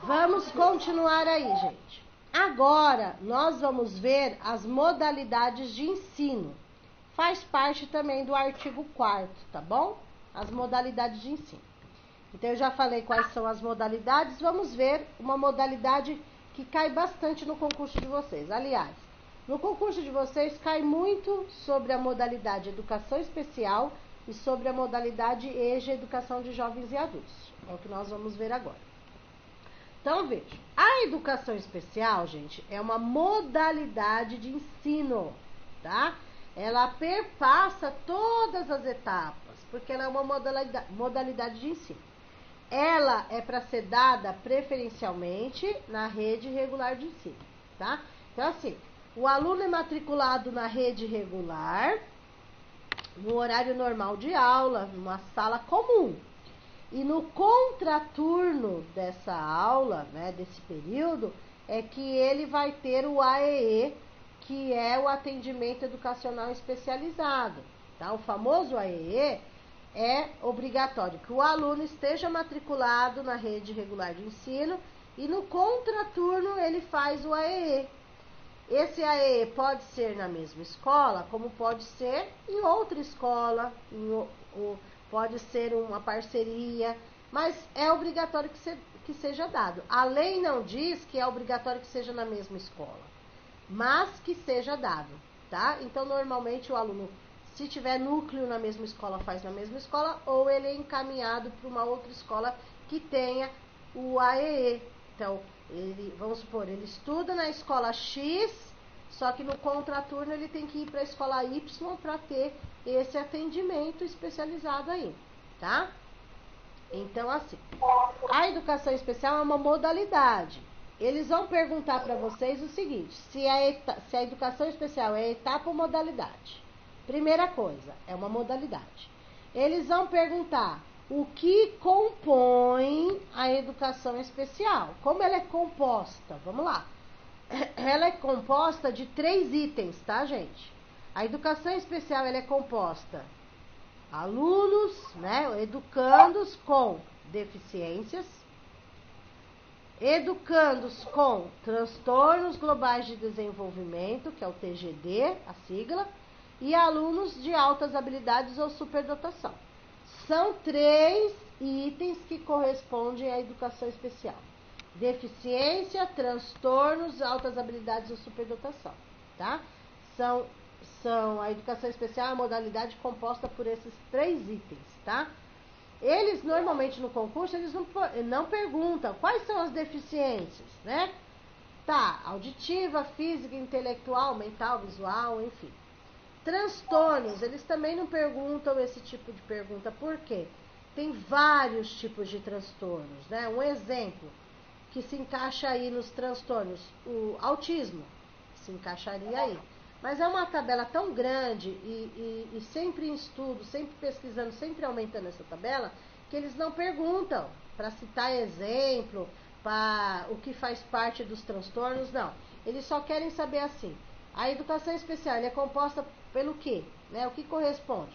Vamos continuar aí, gente. Agora, nós vamos ver as modalidades de ensino. Faz parte também do artigo 4º, tá bom? As modalidades de ensino. Então, eu já falei quais são as modalidades. Vamos ver uma modalidade que cai bastante no concurso de vocês. Aliás, no concurso de vocês cai muito sobre a modalidade educação especial e sobre a modalidade EJA, educação de jovens e adultos. É o que nós vamos ver agora. Então, veja, a educação especial, gente, é uma modalidade de ensino, tá? Ela perpassa todas as etapas, porque ela é uma modalidade de ensino. Ela é para ser dada preferencialmente na rede regular de ensino, tá? Então, assim, o aluno é matriculado na rede regular, no horário normal de aula, numa sala comum. E no contraturno dessa aula, né, desse período, é que ele vai ter o AEE, que é o atendimento educacional especializado. Tá? O famoso AEE é obrigatório que o aluno esteja matriculado na rede regular de ensino e no contraturno ele faz o AEE. Esse AEE pode ser na mesma escola, como pode ser em outra escola, pode ser uma parceria, mas é obrigatório que seja dado. A lei não diz que é obrigatório que seja na mesma escola, mas que seja dado, tá? Então, normalmente o aluno, se tiver núcleo na mesma escola, faz na mesma escola, ou ele é encaminhado para uma outra escola que tenha o AEE. Então, vamos supor, ele estuda na escola X, só que no contraturno ele tem que ir para a escola Y para ter esse atendimento especializado aí, tá? Então, assim, a educação especial é uma modalidade. Eles vão perguntar para vocês o seguinte, se a educação especial é etapa ou modalidade. Primeira coisa, é uma modalidade. Eles vão perguntar o que compõe a educação especial. Como ela é composta? Vamos lá. Ela é composta de 3 itens, tá, gente? A educação especial ela é composta alunos, né, educandos com deficiências, educandos com transtornos globais de desenvolvimento, que é o TGD, a sigla, e alunos de altas habilidades ou superdotação. São 3 itens que correspondem à educação especial: deficiência, transtornos, altas habilidades ou superdotação, tá? A educação especial é a modalidade composta por esses 3 itens, tá? Eles, normalmente, no concurso, eles não perguntam quais são as deficiências, né? Tá, auditiva, física, intelectual, mental, visual, enfim. Transtornos, eles também não perguntam esse tipo de pergunta, por quê? Tem vários tipos de transtornos, né? Um exemplo que se encaixa aí nos transtornos, o autismo, se encaixaria aí. Mas é uma tabela tão grande e sempre em estudo, sempre pesquisando, sempre aumentando essa tabela, que eles não perguntam para citar exemplo, para o que faz parte dos transtornos, não. Eles só querem saber assim, a educação especial é composta pelo quê? Né? O que corresponde?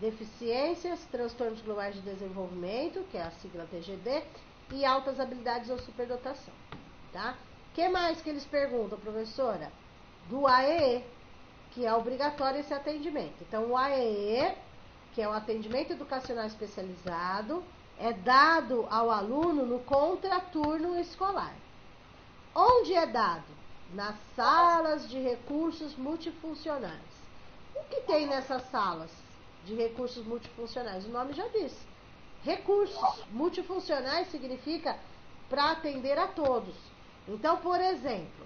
Deficiências, transtornos globais de desenvolvimento, que é a sigla TGD, e altas habilidades ou superdotação, tá? O que mais que eles perguntam, professora? Do AEE, que é obrigatório esse atendimento. Então, o AEE, que é o atendimento educacional especializado, é dado ao aluno no contraturno escolar. Onde é dado? Nas salas de recursos multifuncionais. O que tem nessas salas de recursos multifuncionais? O nome já diz. Recursos multifuncionais significa para atender a todos. Então, por exemplo,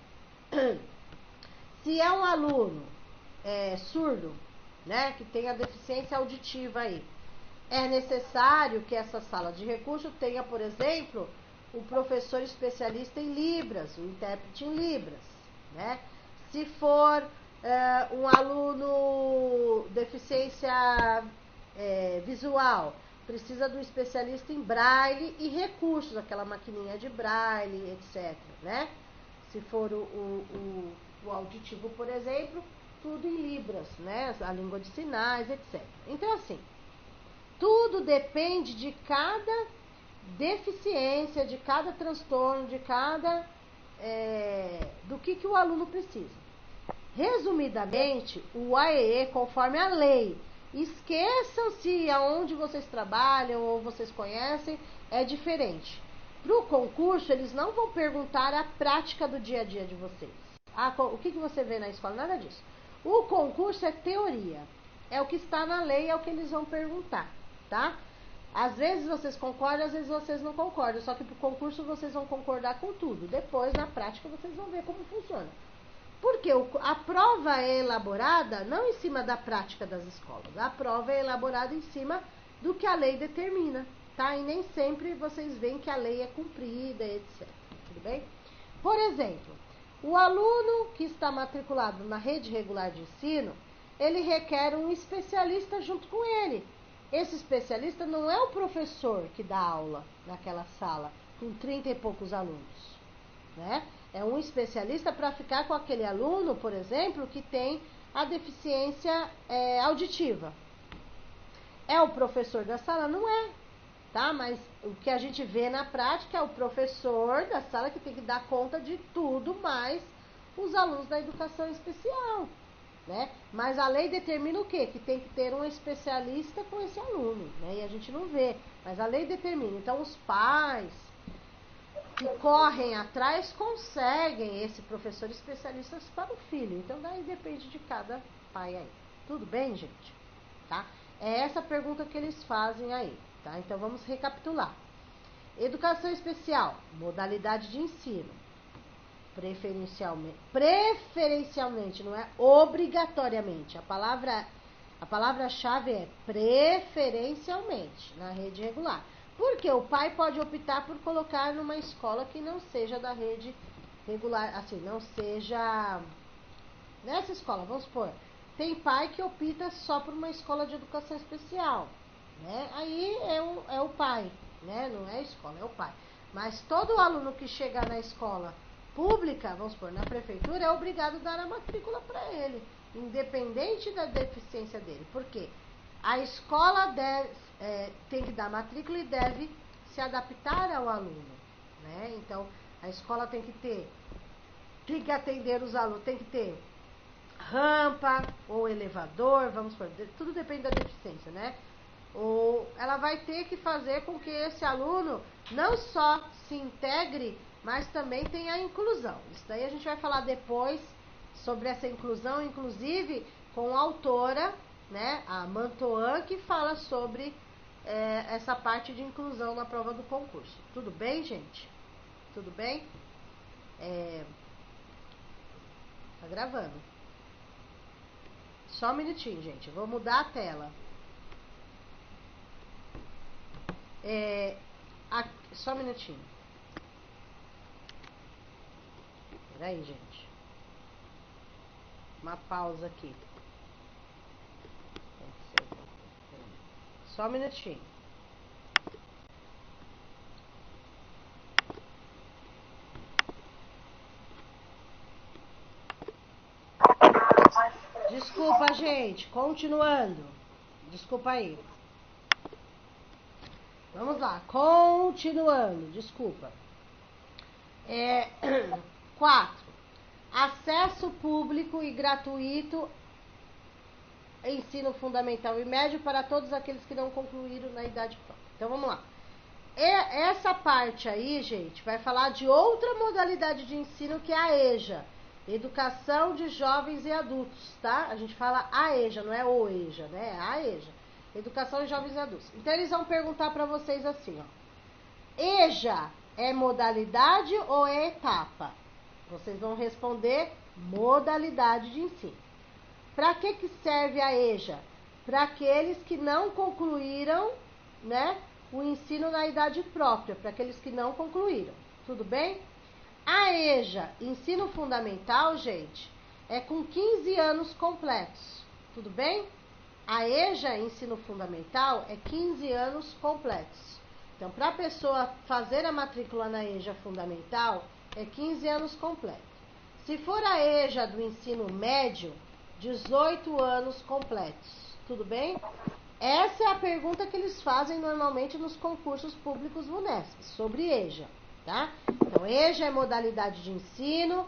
se é um aluno surdo, né, que tem a deficiência auditiva aí, é necessário que essa sala de recurso tenha, por exemplo, o professor especialista em Libras, o intérprete em Libras, né? Se for um aluno deficiência visual, precisa do especialista em Braille e recursos, aquela maquininha de Braille, etc, né? Se for o auditivo, por exemplo, tudo em Libras, né? A língua de sinais, etc. Então, assim, tudo depende de cada deficiência, de cada transtorno, de cada do que o aluno precisa. Resumidamente, o AEE, conforme a lei, esqueçam-se aonde vocês trabalham ou vocês conhecem, é diferente. Para o concurso, eles não vão perguntar a prática do dia a dia de vocês. O que você vê na escola? Nada disso. O concurso é teoria. É o que está na lei, é o que eles vão perguntar, tá? Às vezes vocês concordam, às vezes vocês não concordam. Só que para o concurso vocês vão concordar com tudo. Depois, na prática, vocês vão ver como funciona. Porque a prova é elaborada não em cima da prática das escolas. A prova é elaborada em cima do que a lei determina, tá? E nem sempre vocês veem que a lei é cumprida, etc. Tudo bem? Por exemplo, o aluno que está matriculado na rede regular de ensino, ele requer um especialista junto com ele. Esse especialista não é o professor que dá aula naquela sala com 30 e poucos alunos, né? É um especialista para ficar com aquele aluno, por exemplo, que tem a deficiência auditiva. É o professor da sala? Não é, tá? Mas o que a gente vê na prática é o professor da sala que tem que dar conta de tudo, mais os alunos da educação especial, né? Mas a lei determina o quê? Que tem que ter um especialista com esse aluno, né? E a gente não vê, mas a lei determina. Então, os pais que correm atrás conseguem esse professor especialista para o filho. Então, daí depende de cada pai aí. Tudo bem, gente? Tá? É essa pergunta que eles fazem aí, tá? Então, vamos recapitular. Educação especial, modalidade de ensino. Preferencialmente, não é obrigatoriamente. A palavra-chave é preferencialmente na rede regular. Porque o pai pode optar por colocar numa escola que não seja da rede regular, assim, não seja nessa escola, vamos supor. Tem pai que opta só por uma escola de educação especial, né? Aí é o pai, né? Não é a escola, é o pai. Mas todo aluno que chegar na escola pública, vamos supor, na prefeitura, é obrigado a dar a matrícula para ele, independente da deficiência dele. Por quê? A escola tem que dar matrícula e deve se adaptar ao aluno, né? Então, a escola tem que atender os alunos, tem que ter rampa ou elevador, vamos supor, tudo depende da deficiência, né? Ou ela vai ter que fazer com que esse aluno não só se integre, mas também tenha inclusão. Isso daí a gente vai falar depois sobre essa inclusão, inclusive com a autora, né, a Mantoan, que fala sobre essa parte de inclusão na prova do concurso. Tudo bem, gente? Tudo bem? Tá gravando. Só um minutinho, gente. Eu vou mudar a tela. Só um minutinho. Peraí, gente. Uma pausa aqui. Só um minutinho. Desculpa, gente. Continuando. Desculpa aí. Vamos lá. Continuando. Desculpa. 4. Acesso público e gratuito ensino fundamental e médio para todos aqueles que não concluíram na idade própria. Então, vamos lá. Essa parte aí, gente, vai falar de outra modalidade de ensino que é a EJA. Educação de Jovens e Adultos, tá? A gente fala a EJA, não é o EJA, né? É a EJA. Educação de Jovens e Adultos. Então, eles vão perguntar para vocês assim, ó. EJA é modalidade ou é etapa? Vocês vão responder modalidade de ensino. Para que serve a EJA? Para aqueles que não concluíram, né, o ensino na idade própria, para aqueles que não concluíram. Tudo bem? A EJA, ensino fundamental, gente, é com 15 anos completos. Tudo bem? A EJA, ensino fundamental, é 15 anos completos. Então, para a pessoa fazer a matrícula na EJA fundamental, é 15 anos completos. Se for a EJA do ensino médio, 18 anos completos. Tudo bem? essa é a pergunta que eles fazem normalmente nos concursos públicos VUNESP, sobre EJA, tá? Então, EJA é modalidade de ensino,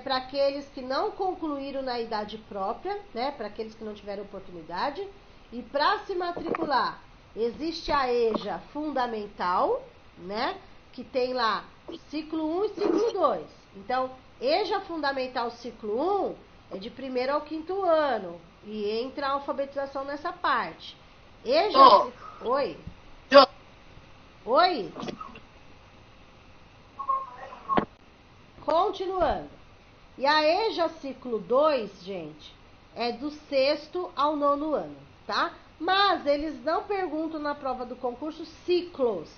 para aqueles que não concluíram na idade própria, né? Para aqueles que não tiveram oportunidade. E para se matricular, existe a EJA fundamental, né? Que tem lá ciclo 1 e ciclo 2. Então, EJA fundamental ciclo 1 é de 1º ao 5º ano. E entra a alfabetização nessa parte. EJA... Oi? Oi? Continuando. E a EJA ciclo 2, gente, é do 6º ao 9º ano, tá? Mas eles não perguntam na prova do concurso ciclos.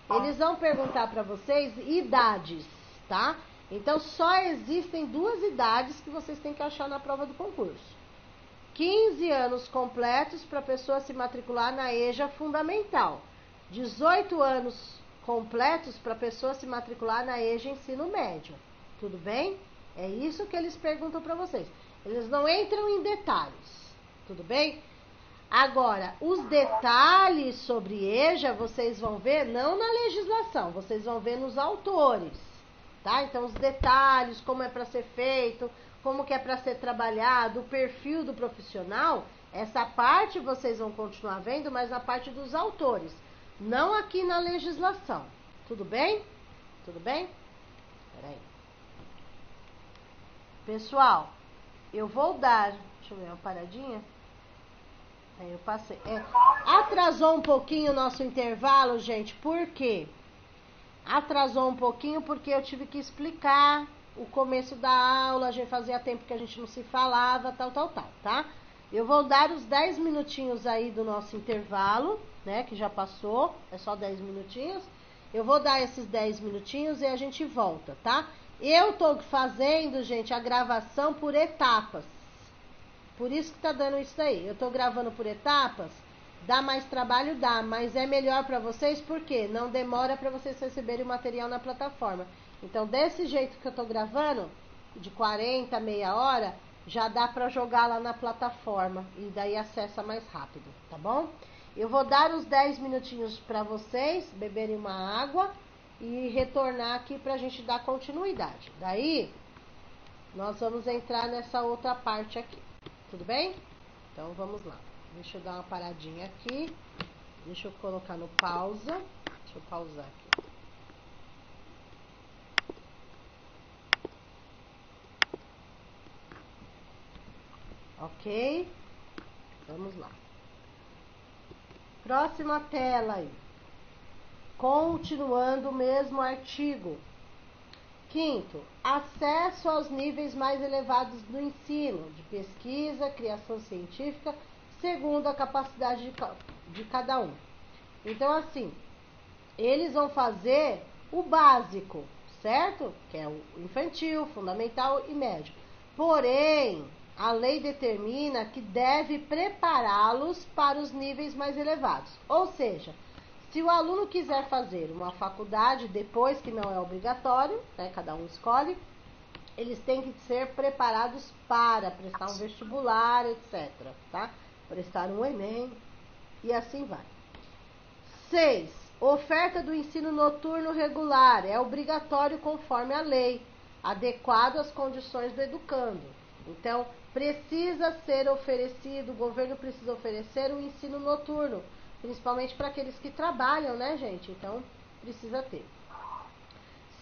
Eles vão perguntar para vocês idades, tá? Então, só existem 2 idades que vocês têm que achar na prova do concurso. 15 anos completos para a pessoa se matricular na EJA fundamental. 18 anos completos para a pessoa se matricular na EJA ensino médio. Tudo bem? É isso que eles perguntam para vocês. Eles não entram em detalhes. Tudo bem? Agora, os detalhes sobre EJA, vocês vão ver não na legislação, vocês vão ver nos autores, tá? Então, os detalhes, como é para ser feito, como que é para ser trabalhado, o perfil do profissional, essa parte vocês vão continuar vendo, mas na parte dos autores, não aqui na legislação. Tudo bem? Tudo bem? Peraí. Pessoal, eu vou dar... Deixa eu ver uma paradinha. Aí eu passei. Atrasou um pouquinho o nosso intervalo, gente. Por quê? Atrasou um pouquinho porque eu tive que explicar o começo da aula. Já fazia tempo que a gente não se falava, tal, tá? Eu vou dar os 10 minutinhos aí do nosso intervalo, né? Que já passou. É só 10 minutinhos. Eu vou dar esses 10 minutinhos e a gente volta, tá? Eu tô fazendo, gente, a gravação por etapas. Por isso que tá dando isso aí. Eu tô gravando por etapas. Dá mais trabalho? Dá. Mas é melhor pra vocês porque não demora pra vocês receberem o material na plataforma. Então, desse jeito que eu tô gravando, de 40, meia hora, já dá pra jogar lá na plataforma. E daí acessa mais rápido, tá bom? Eu vou dar os 10 minutinhos pra vocês beberem uma água e retornar aqui pra gente dar continuidade. Daí, nós vamos entrar nessa outra parte aqui. Tudo bem? Então, vamos lá. Deixa eu dar uma paradinha aqui. Deixa eu colocar no pausa. Deixa eu pausar aqui. Ok? Vamos lá. Próxima tela aí. Continuando o mesmo artigo. 5º, acesso aos níveis mais elevados do ensino, de pesquisa, criação científica, segundo a capacidade de cada um. Então, assim, eles vão fazer o básico, certo? Que é o infantil, fundamental e médio. Porém, a lei determina que deve prepará-los para os níveis mais elevados. Ou seja, se o aluno quiser fazer uma faculdade depois, que não é obrigatório, né, cada um escolhe, eles têm que ser preparados para prestar um vestibular, etc. Tá? Prestar um Enem e assim vai. 6. Oferta do ensino noturno regular é obrigatório conforme a lei, adequado às condições do educando. Então, precisa ser oferecido, o governo precisa oferecer um ensino noturno, principalmente para aqueles que trabalham, né, gente? Então, precisa ter.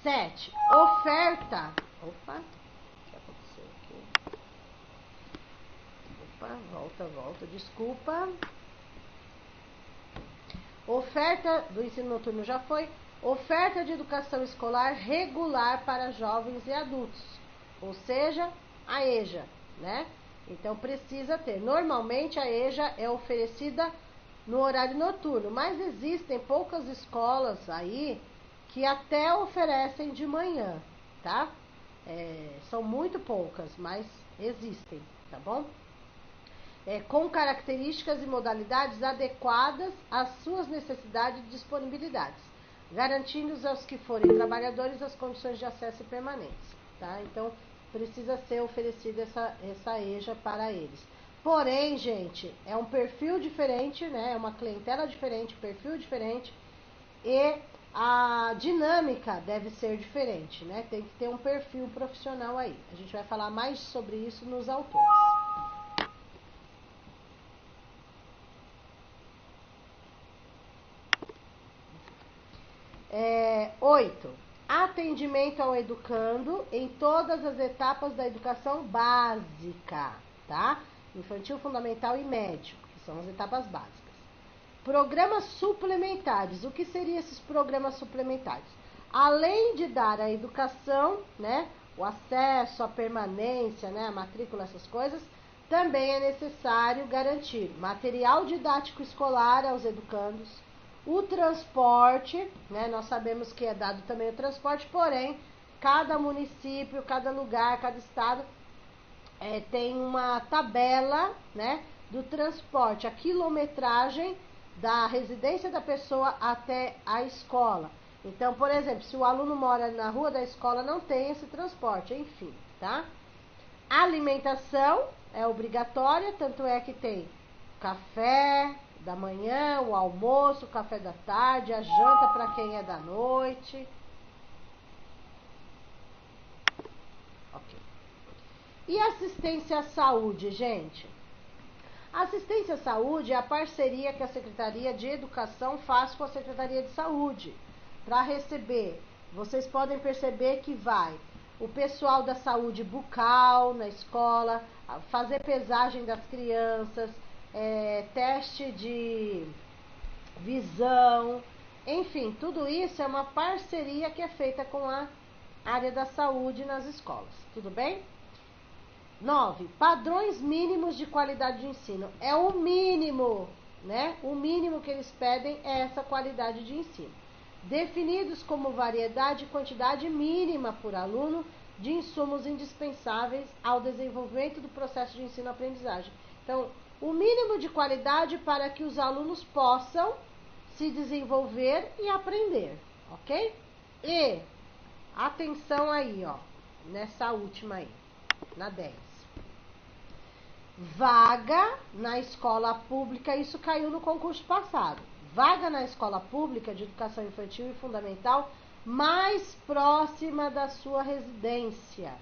7. Oferta. Opa, o que aconteceu aqui? Opa, volta, desculpa. Oferta do ensino noturno já foi. Oferta de educação escolar regular para jovens e adultos. Ou seja, a EJA, né? Então, precisa ter. Normalmente, a EJA é oferecida no horário noturno, mas existem poucas escolas aí que até oferecem de manhã, tá? São muito poucas, mas existem, tá bom? Com características e modalidades adequadas às suas necessidades e disponibilidades, garantindo aos que forem trabalhadores as condições de acesso permanentes, tá? Então, precisa ser oferecida essa EJA para eles. Porém, gente, é um perfil diferente, né? É uma clientela diferente, perfil diferente e a dinâmica deve ser diferente, né? Tem que ter um perfil profissional aí. A gente vai falar mais sobre isso nos autores. 8. Atendimento ao educando em todas as etapas da educação básica, tá? Infantil, fundamental e médio, que são as etapas básicas. Programas suplementares. O que seriam esses programas suplementares? Além de dar a educação, né, o acesso, a permanência, né, a matrícula, essas coisas, também é necessário garantir material didático escolar aos educandos, o transporte, né, nós sabemos que é dado também o transporte, porém, cada município, cada lugar, cada estado tem uma tabela, né, do transporte, a quilometragem da residência da pessoa até a escola. Então, por exemplo, se o aluno mora na rua da escola, não tem esse transporte, enfim, tá? Alimentação é obrigatória, tanto é que tem café da manhã, o almoço, o café da tarde, a janta para quem é da noite. Ok. E assistência à saúde, gente? Assistência à saúde é a parceria que a Secretaria de Educação faz com a Secretaria de Saúde para receber. Vocês podem perceber que vai o pessoal da saúde bucal na escola, fazer pesagem das crianças, teste de visão, enfim, tudo isso é uma parceria que é feita com a área da saúde nas escolas, tudo bem? 9. Padrões mínimos de qualidade de ensino. É o mínimo, né? O mínimo que eles pedem é essa qualidade de ensino. Definidos como variedade e quantidade mínima por aluno de insumos indispensáveis ao desenvolvimento do processo de ensino-aprendizagem. Então, o mínimo de qualidade para que os alunos possam se desenvolver e aprender, ok? E, atenção aí, ó, nessa última aí, na 10. Vaga na escola pública, isso caiu no concurso passado. Vaga na escola pública de educação infantil e fundamental mais próxima da sua residência,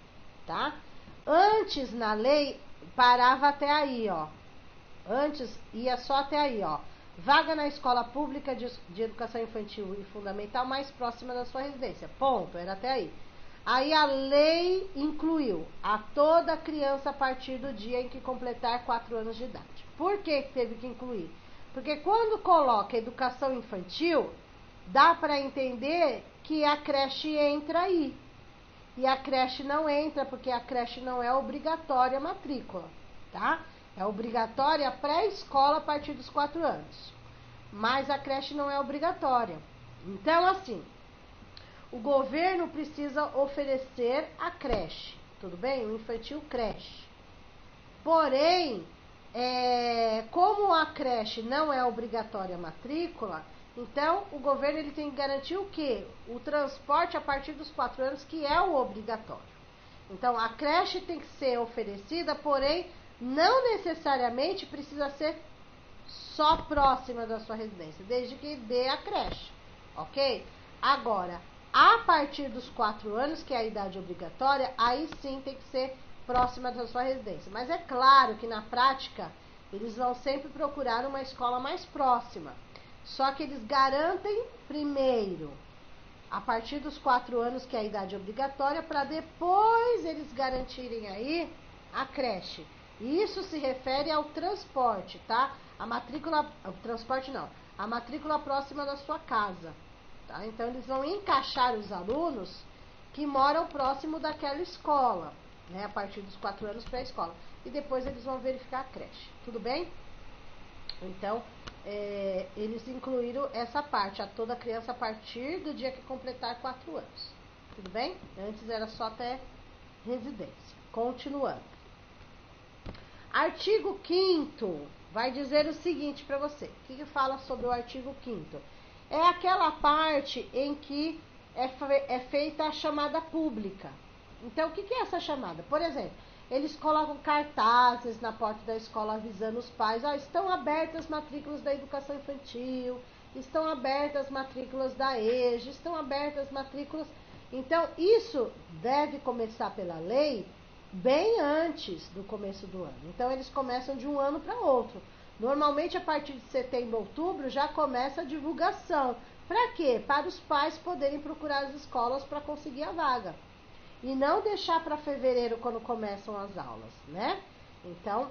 tá? Antes, na lei, parava até aí, ó. Antes, ia só até aí, ó. Vaga na escola pública de educação infantil e fundamental mais próxima da sua residência. Ponto, era até aí. Aí a lei incluiu a toda criança a partir do dia em que completar 4 anos de idade. Por que teve que incluir? Porque quando coloca educação infantil, dá para entender que a creche entra aí. E a creche não entra, porque a creche não é obrigatória a matrícula, tá? É obrigatória a pré-escola a partir dos 4 anos. Mas a creche não é obrigatória. Então, assim, o governo precisa oferecer a creche, tudo bem? O infantil creche. Porém, como a creche não é obrigatória a matrícula, então o governo ele tem que garantir o quê? O transporte a partir dos 4 anos, que é o obrigatório. Então, a creche tem que ser oferecida, porém, não necessariamente precisa ser só próxima da sua residência, desde que dê a creche, ok? Agora, a partir dos 4 anos, que é a idade obrigatória, aí sim tem que ser próxima da sua residência. Mas é claro que na prática, eles vão sempre procurar uma escola mais próxima. Só que eles garantem primeiro, a partir dos 4 anos, que é a idade obrigatória, para depois eles garantirem aí a creche. E isso se refere ao transporte, tá? A matrícula, o transporte não, a matrícula próxima da sua casa. Tá? Então, eles vão encaixar os alunos que moram próximo daquela escola, né? A partir dos 4 anos para a escola. E depois eles vão verificar a creche. Tudo bem? Então, eles incluíram essa parte, a toda criança a partir do dia que completar 4 anos. Tudo bem? Antes era só até residência. Continuando. Artigo 5º vai dizer o seguinte para você. O que fala sobre o artigo 5º? É aquela parte em que é feita a chamada pública. Então, o que é essa chamada? Por exemplo, Eles colocam cartazes na porta da escola avisando os pais, ó, estão abertas as matrículas da educação infantil, estão abertas as matrículas da EJA, estão abertas as matrículas. Então, isso deve começar pela lei bem antes do começo do ano. Então, eles começam de um ano para outro. Normalmente, a partir de setembro, outubro, já começa a divulgação. Para quê? Para os pais poderem procurar as escolas para conseguir a vaga. E não deixar para fevereiro, quando começam as aulas, né? Então,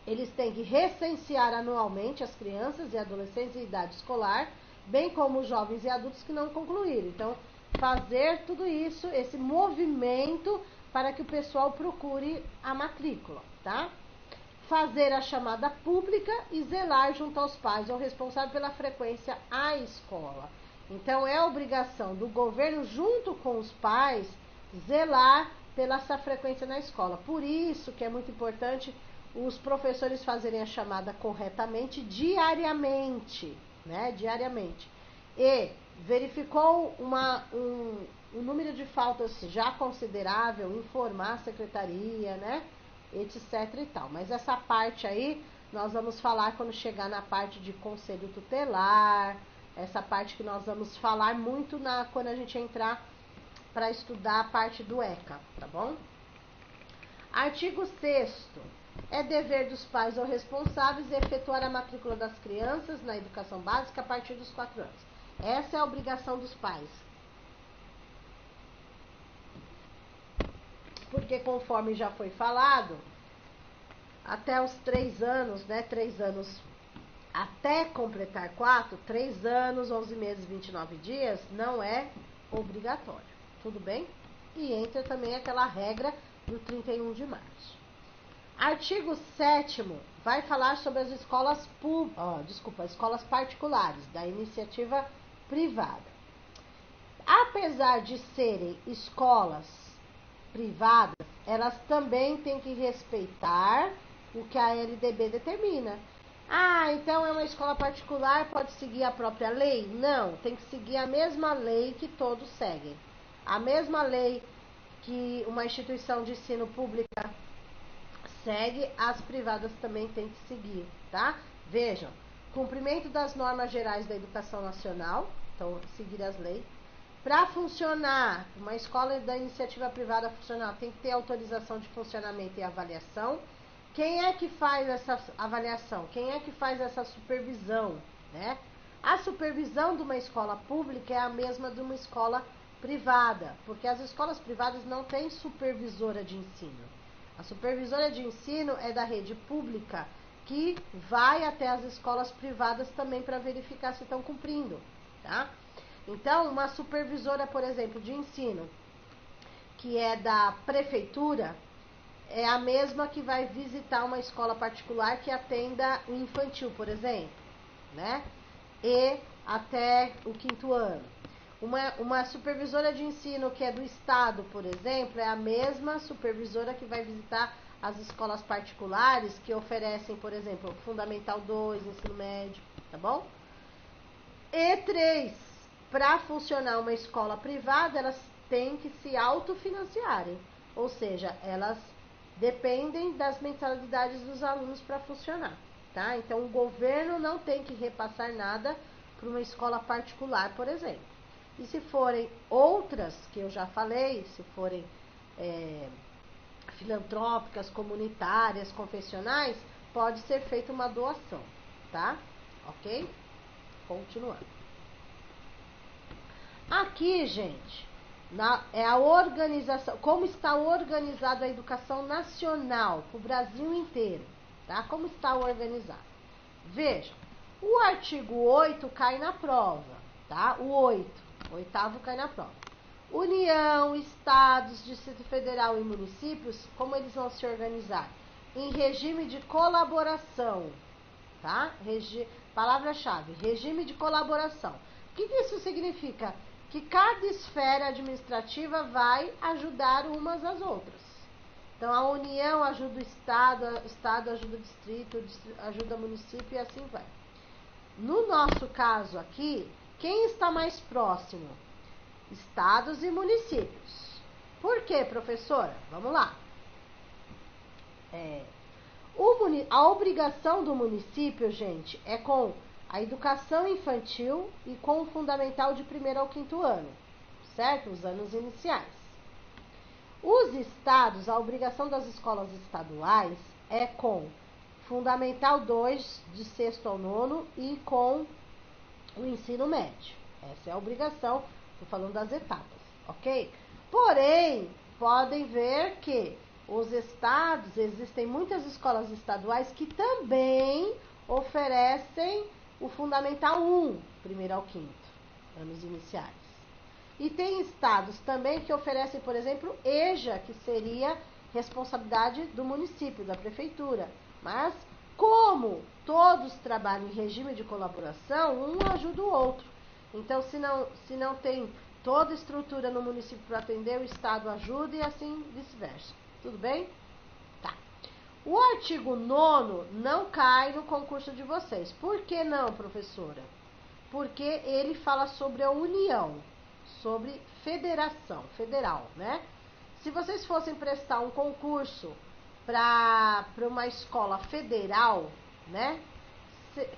eles têm que recensear anualmente as crianças e adolescentes em idade escolar, bem como os jovens e adultos que não concluíram. Então, fazer tudo isso, esse movimento, para que o pessoal procure a matrícula, tá? Fazer a chamada pública e zelar junto aos pais ou responsável pela frequência à escola. Então, é obrigação do governo, junto com os pais, zelar pela essa frequência na escola. Por isso que é muito importante os professores fazerem a chamada corretamente diariamente, né? Diariamente. E verificou um número de faltas já considerável, informar a secretaria, né? Etc e tal. Mas essa parte aí nós vamos falar quando chegar na parte de conselho tutelar, essa parte que nós vamos falar muito quando a gente entrar para estudar a parte do ECA, tá bom? Artigo 6º. É dever dos pais ou responsáveis efetuar a matrícula das crianças na educação básica a partir dos 4 anos. Essa é a obrigação dos pais. Porque, conforme já foi falado, até os 3 anos, né? 3 anos até completar 4, 3 anos, 11 meses, 29 dias, não é obrigatório. Tudo bem? E entra também aquela regra do 31 de março. Artigo 7º vai falar sobre as escolas escolas particulares, da iniciativa privada. Apesar de serem escolas privadas, elas também têm que respeitar o que a LDB determina. Ah, então é uma escola particular, pode seguir a própria lei? Não, tem que seguir a mesma lei que todos seguem. A mesma lei que uma instituição de ensino pública segue, as privadas também têm que seguir, tá? Vejam, cumprimento das normas gerais da educação nacional, então seguir as leis. Para funcionar, uma escola da iniciativa privada funcional tem que ter autorização de funcionamento e avaliação. Quem é que faz essa avaliação? Quem é que faz essa supervisão, né? A supervisão de uma escola pública é a mesma de uma escola privada, porque as escolas privadas não têm supervisora de ensino. A supervisora de ensino é da rede pública, que vai até as escolas privadas também para verificar se estão cumprindo, tá? Então, uma supervisora, por exemplo, de ensino, que é da prefeitura, é a mesma que vai visitar uma escola particular que atenda o infantil, por exemplo, né? E até o 5º ano. Uma supervisora de ensino que é do estado, por exemplo, é a mesma supervisora que vai visitar as escolas particulares que oferecem, por exemplo, Fundamental 2, ensino médio, tá bom? E 3, para funcionar uma escola privada, elas têm que se autofinanciarem, ou seja, elas dependem das mensalidades dos alunos para funcionar, tá? Então, o governo não tem que repassar nada para uma escola particular, por exemplo. E se forem outras, que eu já falei, se forem filantrópicas, comunitárias, confessionais, pode ser feita uma doação, tá? Ok? Continuando. Aqui, gente, é a organização, como está organizada a educação nacional para o Brasil inteiro, tá? Como está organizado? Veja, o artigo 8 cai na prova, tá? O 8º cai na prova. União, estados, Distrito Federal e municípios, como eles vão se organizar? Em regime de colaboração, tá? Palavra-chave, regime de colaboração. O que isso significa? Que cada esfera administrativa vai ajudar umas às outras. Então, a União ajuda o Estado ajuda o Distrito ajuda o município e assim vai. No nosso caso aqui, quem está mais próximo? Estados e municípios. Por quê, professora? Vamos lá. A obrigação do município, gente, é com a educação infantil e com o fundamental de 1º ao 5º ano, certo? Os anos iniciais. Os estados, a obrigação das escolas estaduais é com Fundamental 2, de 6º ao 9º, e com o ensino médio. Essa é a obrigação, estou falando das etapas, ok? Porém, podem ver que os estados, existem muitas escolas estaduais que também oferecem o Fundamental 1, 1º ao 5º, anos iniciais. E tem estados também que oferecem, por exemplo, EJA, que seria responsabilidade do município, da prefeitura. Mas, como todos trabalham em regime de colaboração, um ajuda o outro. Então, se não tem toda a estrutura no município para atender, o estado ajuda e assim vice-versa. Tudo bem? Tá. O artigo 9º não cai no concurso de vocês. Por que não, professora? Porque ele fala sobre a união, sobre federação, federal, né? Se vocês fossem prestar um concurso para uma escola federal, né?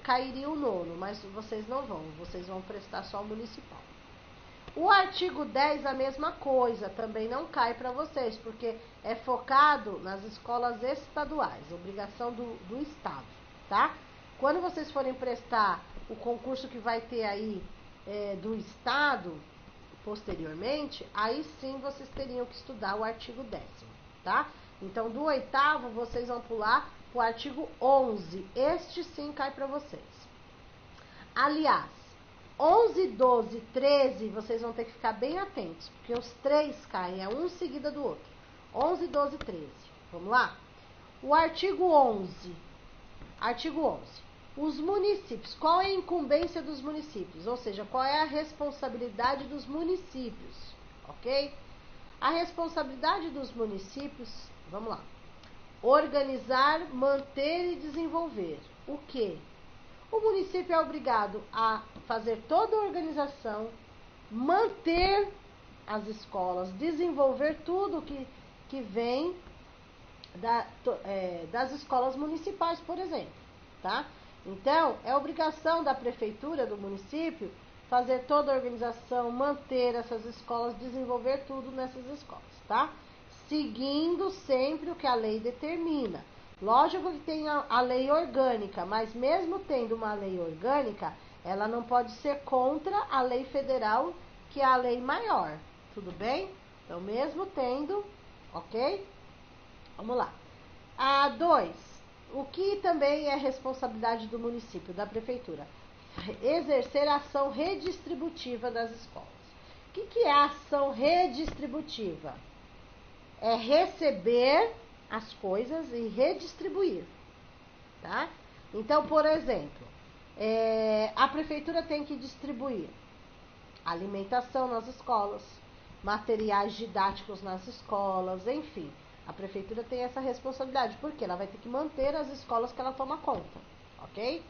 Cairia o 9º, mas vocês não vão, vocês vão prestar só o municipal. O artigo 10, a mesma coisa, também não cai para vocês, porque é focado nas escolas estaduais, obrigação do estado, tá? Quando vocês forem prestar o concurso que vai ter aí do estado, posteriormente, aí sim vocês teriam que estudar o artigo 10º, tá? Então, do 8º, vocês vão pular o artigo 11. Este sim cai para vocês. Aliás, 11, 12, 13, vocês vão ter que ficar bem atentos, porque os 3 caem, é um seguida do outro. 11, 12, 13. Vamos lá? O artigo 11. Artigo 11. Os municípios, qual é a incumbência dos municípios? Ou seja, qual é a responsabilidade dos municípios? Ok? A responsabilidade dos municípios, vamos lá. Organizar, manter e desenvolver. O quê? O município é obrigado a fazer toda a organização, manter as escolas, desenvolver tudo que vem das escolas municipais, por exemplo, tá? Então, é obrigação da prefeitura, do município, fazer toda a organização, manter essas escolas, desenvolver tudo nessas escolas, tá? Seguindo sempre o que a lei determina. Lógico que tem a lei orgânica, mas mesmo tendo uma lei orgânica, ela não pode ser contra a lei federal, que é a lei maior. Tudo bem? Então, mesmo tendo, ok? Vamos lá. A 2. O que também é responsabilidade do município, da prefeitura? Exercer a ação redistributiva das escolas. O que é a ação redistributiva? É receber as coisas e redistribuir, tá? Então, por exemplo, a prefeitura tem que distribuir alimentação nas escolas, materiais didáticos nas escolas, enfim. A prefeitura tem essa responsabilidade, porque ela vai ter que manter as escolas que ela toma conta, ok?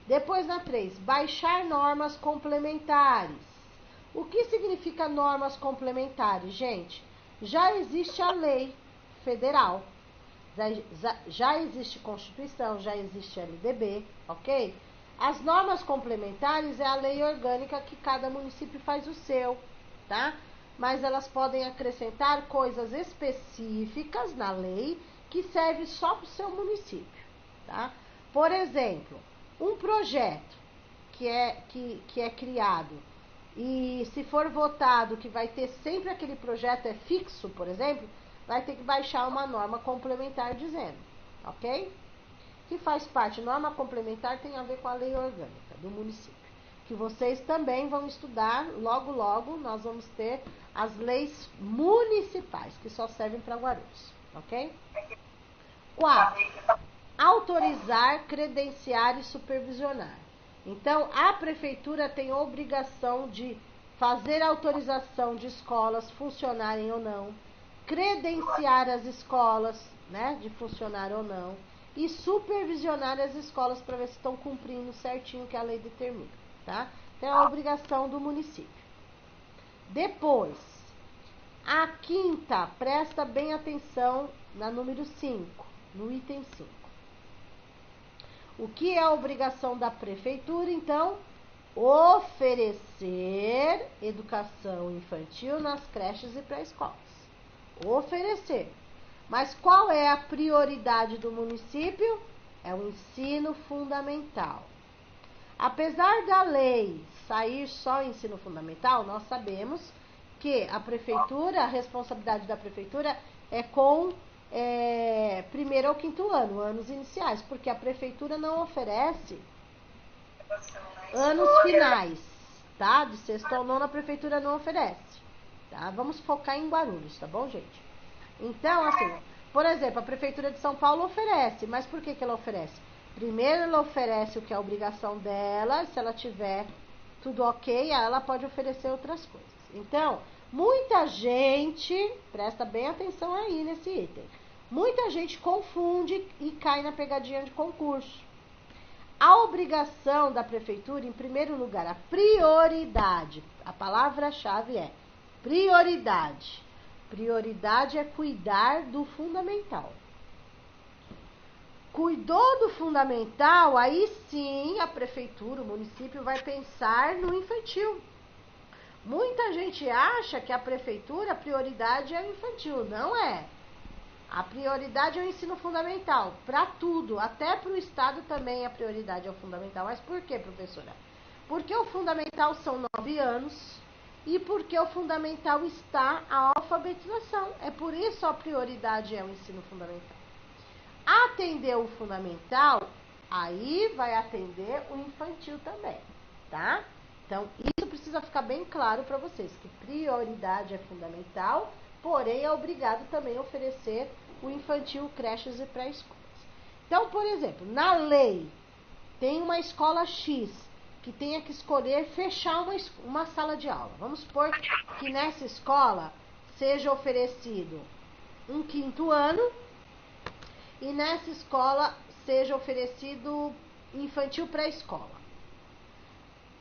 Depois, na 3, baixar normas complementares. O que significa normas complementares, gente? Já existe a lei federal, já existe Constituição, já existe LDB, ok? As normas complementares é a lei orgânica que cada município faz o seu, tá? Mas elas podem acrescentar coisas específicas na lei que serve só para o seu município, tá? Por exemplo, um projeto que é criado e se for votado que vai ter sempre aquele projeto é fixo, por exemplo, vai ter que baixar uma norma complementar dizendo, ok? Que faz parte, norma complementar tem a ver com a lei orgânica do município, que vocês também vão estudar, logo nós vamos ter as leis municipais, que só servem para Guarulhos, ok? 4. Autorizar, credenciar e supervisionar. Então, a prefeitura tem a obrigação de fazer autorização de escolas funcionarem ou não, credenciar as escolas, né, de funcionar ou não, e supervisionar as escolas para ver se estão cumprindo certinho o que a lei determina, tá? Então, é a obrigação do município. Depois, a 5ª, presta bem atenção na número 5. no item 5. O que é a obrigação da prefeitura, então? Oferecer educação infantil nas creches e pré-escolas. Oferecer. Mas qual é a prioridade do município? É o ensino fundamental. Apesar da lei sair só ensino fundamental, nós sabemos que a prefeitura, a responsabilidade da prefeitura é com primeiro ao quinto ano, anos iniciais, porque a prefeitura não oferece anos finais, tá? De sexto ao nono a prefeitura não oferece, tá? Vamos focar em Guarulhos, tá bom, gente? Então, assim, por exemplo, a prefeitura de São Paulo oferece, mas por que ela oferece? Primeiro ela oferece o que é a obrigação dela, se ela tiver tudo ok, ela pode oferecer outras coisas. Então, muita gente, presta bem atenção aí nesse item, muita gente confunde e cai na pegadinha de concurso. A obrigação da prefeitura, em primeiro lugar, a prioridade, a palavra-chave é prioridade. Prioridade é cuidar do fundamental. Cuidou do fundamental, aí sim a prefeitura, o município vai pensar no infantil. Muita gente acha que a prefeitura, a prioridade é o infantil. Não é. A prioridade é o ensino fundamental, para tudo, até para o Estado também a prioridade é o fundamental. Mas por quê, professora? Porque o fundamental são 9 anos e porque o fundamental está a alfabetização. É por isso a prioridade é o ensino fundamental. Atender o fundamental, aí vai atender o infantil também, tá? Então, isso precisa ficar bem claro para vocês, que prioridade é fundamental, porém é obrigado também a oferecer o infantil, creches e pré-escolas. Então, por exemplo, na lei, tem uma escola X que tenha que escolher fechar uma sala de aula. Vamos supor que nessa escola seja oferecido um quinto ano e nessa escola seja oferecido infantil pré-escola.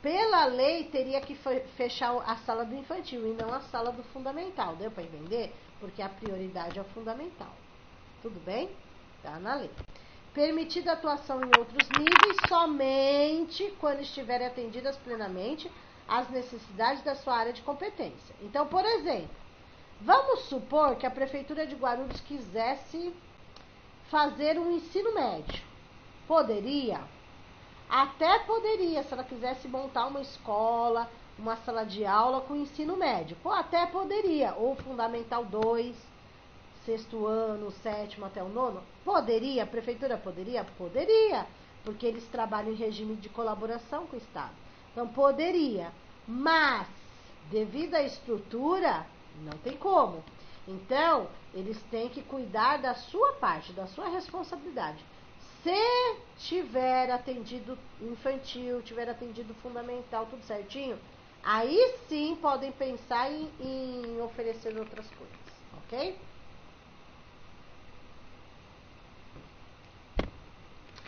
Pela lei, teria que fechar a sala do infantil e não a sala do fundamental. Deu para entender? Porque a prioridade é o fundamental. Tudo bem? Tá na lei. Permitida a atuação em outros níveis somente quando estiverem atendidas plenamente as necessidades da sua área de competência. Então, por exemplo, vamos supor que a Prefeitura de Guarulhos quisesse fazer um ensino médio. Poderia? Até poderia, se ela quisesse montar uma escola, uma sala de aula com ensino médio. Até poderia. Ou Fundamental 2, sexto ano, sétimo até o nono. Poderia, a prefeitura poderia? Poderia, porque eles trabalham em regime de colaboração com o Estado. Então, poderia. Mas, devido à estrutura, não tem como. Então, eles têm que cuidar da sua parte, da sua responsabilidade. Se tiver atendido infantil, tiver atendido fundamental, tudo certinho, aí sim podem pensar em oferecer outras coisas, ok?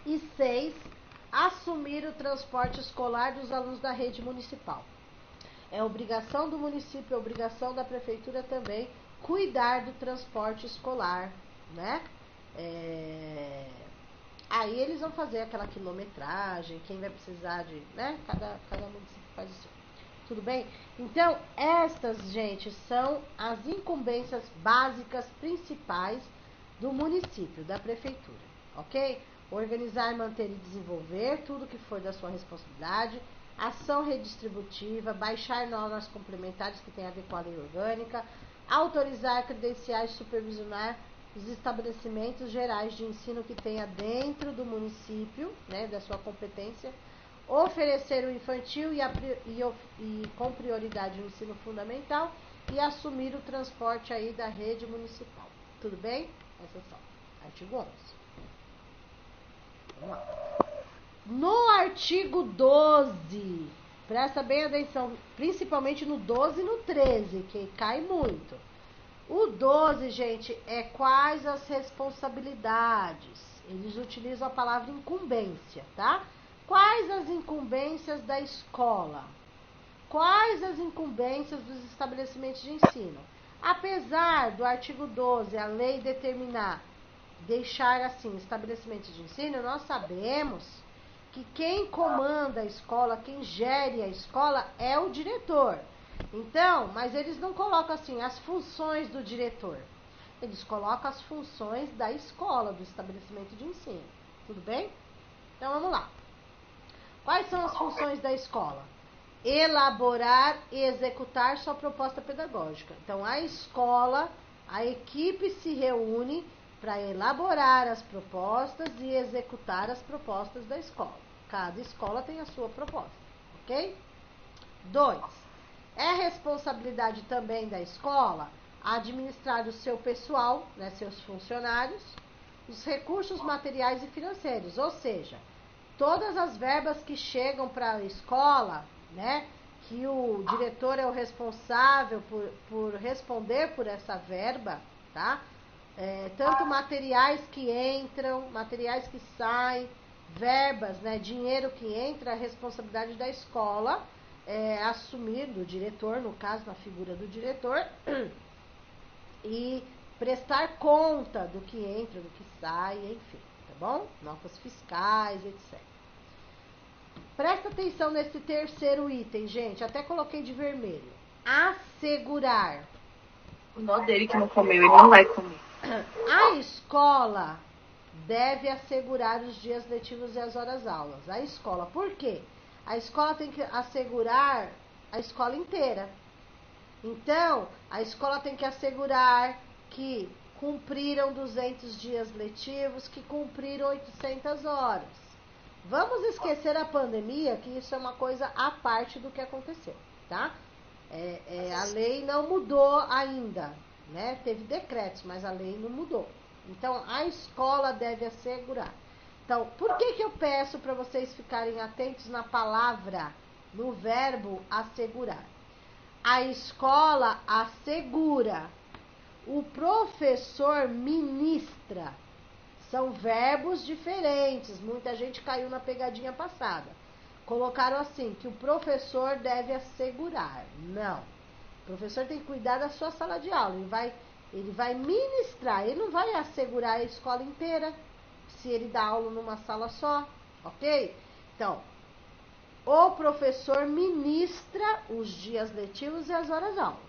E 6, assumir o transporte escolar dos alunos da rede municipal. É obrigação do município, é obrigação da prefeitura também cuidar do transporte escolar, né? Aí eles vão fazer aquela quilometragem, quem vai precisar de, né? Cada município faz isso. Tudo bem? Então, estas, gente, são as incumbências básicas principais do município, da prefeitura, ok? Organizar, manter e desenvolver tudo que for da sua responsabilidade, ação redistributiva, baixar normas complementares que tem a ver com a lei orgânica, autorizar, credenciar e supervisionar os estabelecimentos gerais de ensino que tenha dentro do município, né, da sua competência, oferecer o infantil e com prioridade o ensino fundamental e assumir o transporte aí da rede municipal. Tudo bem? Essa só. Artigo 11. Vamos lá. No artigo 12, presta bem atenção, principalmente no 12 e no 13, que cai muito. O 12, gente, é quais as responsabilidades. Eles utilizam a palavra incumbência, tá? Quais as incumbências da escola? Quais as incumbências dos estabelecimentos de ensino? Apesar do artigo 12, a lei determinar deixar assim, estabelecimentos de ensino, nós sabemos que quem comanda a escola, quem gere a escola é o diretor. Então, mas eles não colocam assim as funções do diretor. Eles colocam as funções da escola, do estabelecimento de ensino. Tudo bem? Então, vamos lá. Quais são as funções da escola? Elaborar e executar sua proposta pedagógica. Então, a escola, a equipe se reúne para elaborar as propostas e executar as propostas da escola. Cada escola tem a sua proposta, ok? 2. É responsabilidade também da escola administrar o seu pessoal, né, seus funcionários, os recursos materiais e financeiros, ou seja, todas as verbas que chegam para a escola, né, que o diretor é o responsável por responder por essa verba, tá? Tanto materiais que entram, materiais que saem, verbas, né, dinheiro que entra, a responsabilidade da escola assumir, do diretor, no caso, na figura do diretor, e prestar conta do que entra, do que sai, enfim, tá bom? Notas fiscais, etc. Presta atenção nesse terceiro item, gente, até coloquei de vermelho. Assegurar. O nó dele que não comeu, ele não vai comer. A escola deve assegurar os dias letivos e as horas aulas. A escola, por quê? A escola tem que assegurar a escola inteira. Então, a escola tem que assegurar que cumpriram 200 dias letivos, que cumpriram 800 horas. Vamos esquecer a pandemia, que isso é uma coisa à parte do que aconteceu, tá? A lei não mudou ainda, né? Teve decretos, mas a lei não mudou. Então, a escola deve assegurar. Então, por que eu peço para vocês ficarem atentos na palavra, no verbo assegurar? A escola assegura, o professor ministra. São verbos diferentes, muita gente caiu na pegadinha passada. Colocaram assim, que o professor deve assegurar. Não. O professor tem que cuidar da sua sala de aula, ele vai ministrar, ele não vai assegurar a escola inteira, se ele dá aula numa sala só, ok? Então, o professor ministra os dias letivos e as horas aulas.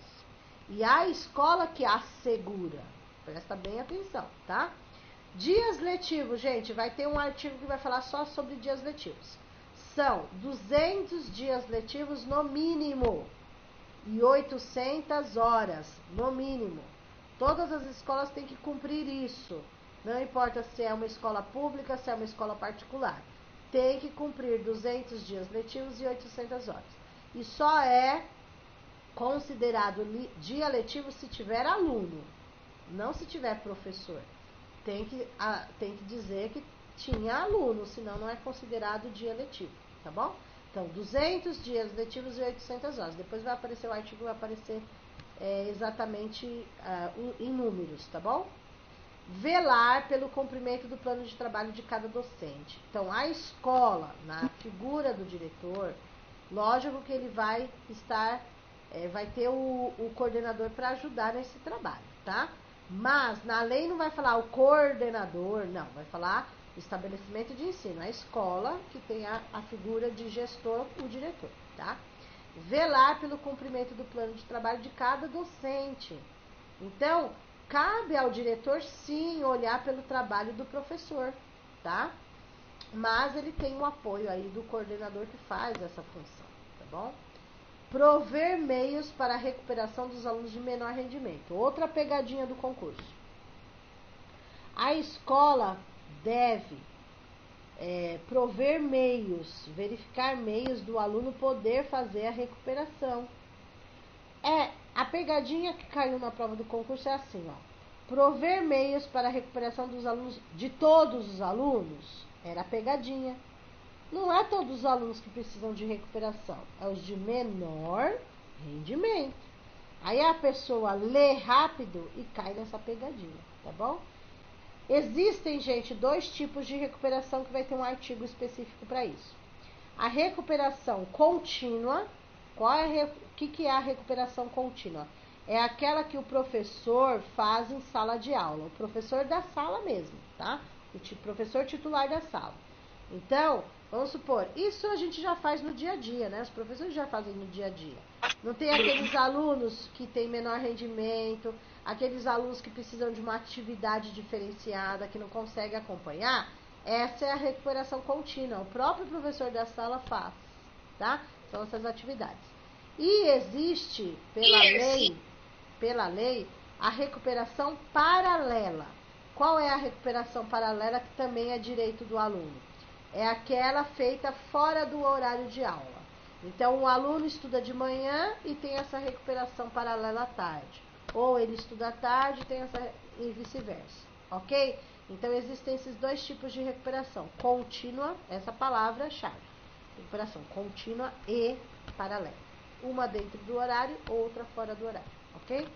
E a escola que assegura. Presta bem atenção, tá? Dias letivos, gente, vai ter um artigo que vai falar só sobre dias letivos. São 200 dias letivos no mínimo e 800 horas no mínimo. Todas as escolas têm que cumprir isso. Não importa se é uma escola pública, se é uma escola particular. Tem que cumprir 200 dias letivos e 800 horas. E só é considerado dia letivo se tiver aluno, não se tiver professor. Tem que dizer que tinha aluno, senão não é considerado dia letivo, tá bom? Então, 200 dias letivos e 800 horas. Depois vai aparecer o artigo, vai aparecer exatamente em números, tá bom? Velar pelo cumprimento do plano de trabalho de cada docente. Então, a escola, na figura do diretor, lógico que ele vai estar, vai ter o coordenador para ajudar nesse trabalho, tá? Mas na lei não vai falar o coordenador, não, vai falar o estabelecimento de ensino, a escola que tem a figura de gestor, o diretor, tá? Velar pelo cumprimento do plano de trabalho de cada docente. Então, cabe ao diretor, sim, olhar pelo trabalho do professor, tá? Mas ele tem o apoio aí do coordenador que faz essa função, tá bom? Prover meios para a recuperação dos alunos de menor rendimento. Outra pegadinha do concurso. A escola deve prover meios, verificar meios do aluno poder fazer a recuperação. A pegadinha que caiu na prova do concurso é assim, ó. Prover meios para a recuperação dos alunos, de todos os alunos, era a pegadinha. Não é todos os alunos que precisam de recuperação, é os de menor rendimento. Aí a pessoa lê rápido e cai nessa pegadinha, tá bom? Existem, gente, 2 tipos de recuperação que vai ter um artigo específico para isso. A recuperação contínua. O que é a recuperação contínua? é aquela que o professor faz em sala de aula, o professor da sala mesmo, tá? O professor titular da sala. Então, vamos supor, isso a gente já faz no dia a dia, né? Os professores já fazem no dia a dia. Não tem aqueles alunos que têm menor rendimento, aqueles alunos que precisam de uma atividade diferenciada, que não conseguem acompanhar. Essa é a recuperação contínua. O próprio professor da sala faz, tá? São essas atividades. E existe, pela lei, a recuperação paralela. Qual é a recuperação paralela que também é direito do aluno? É aquela feita fora do horário de aula. Então, o aluno estuda de manhã e tem essa recuperação paralela à tarde. Ou ele estuda à tarde e vice-versa, ok? Então, existem esses dois tipos de recuperação. Contínua, essa palavra-chave. Recuperação contínua e paralela. Uma dentro do horário, outra fora do horário, ok?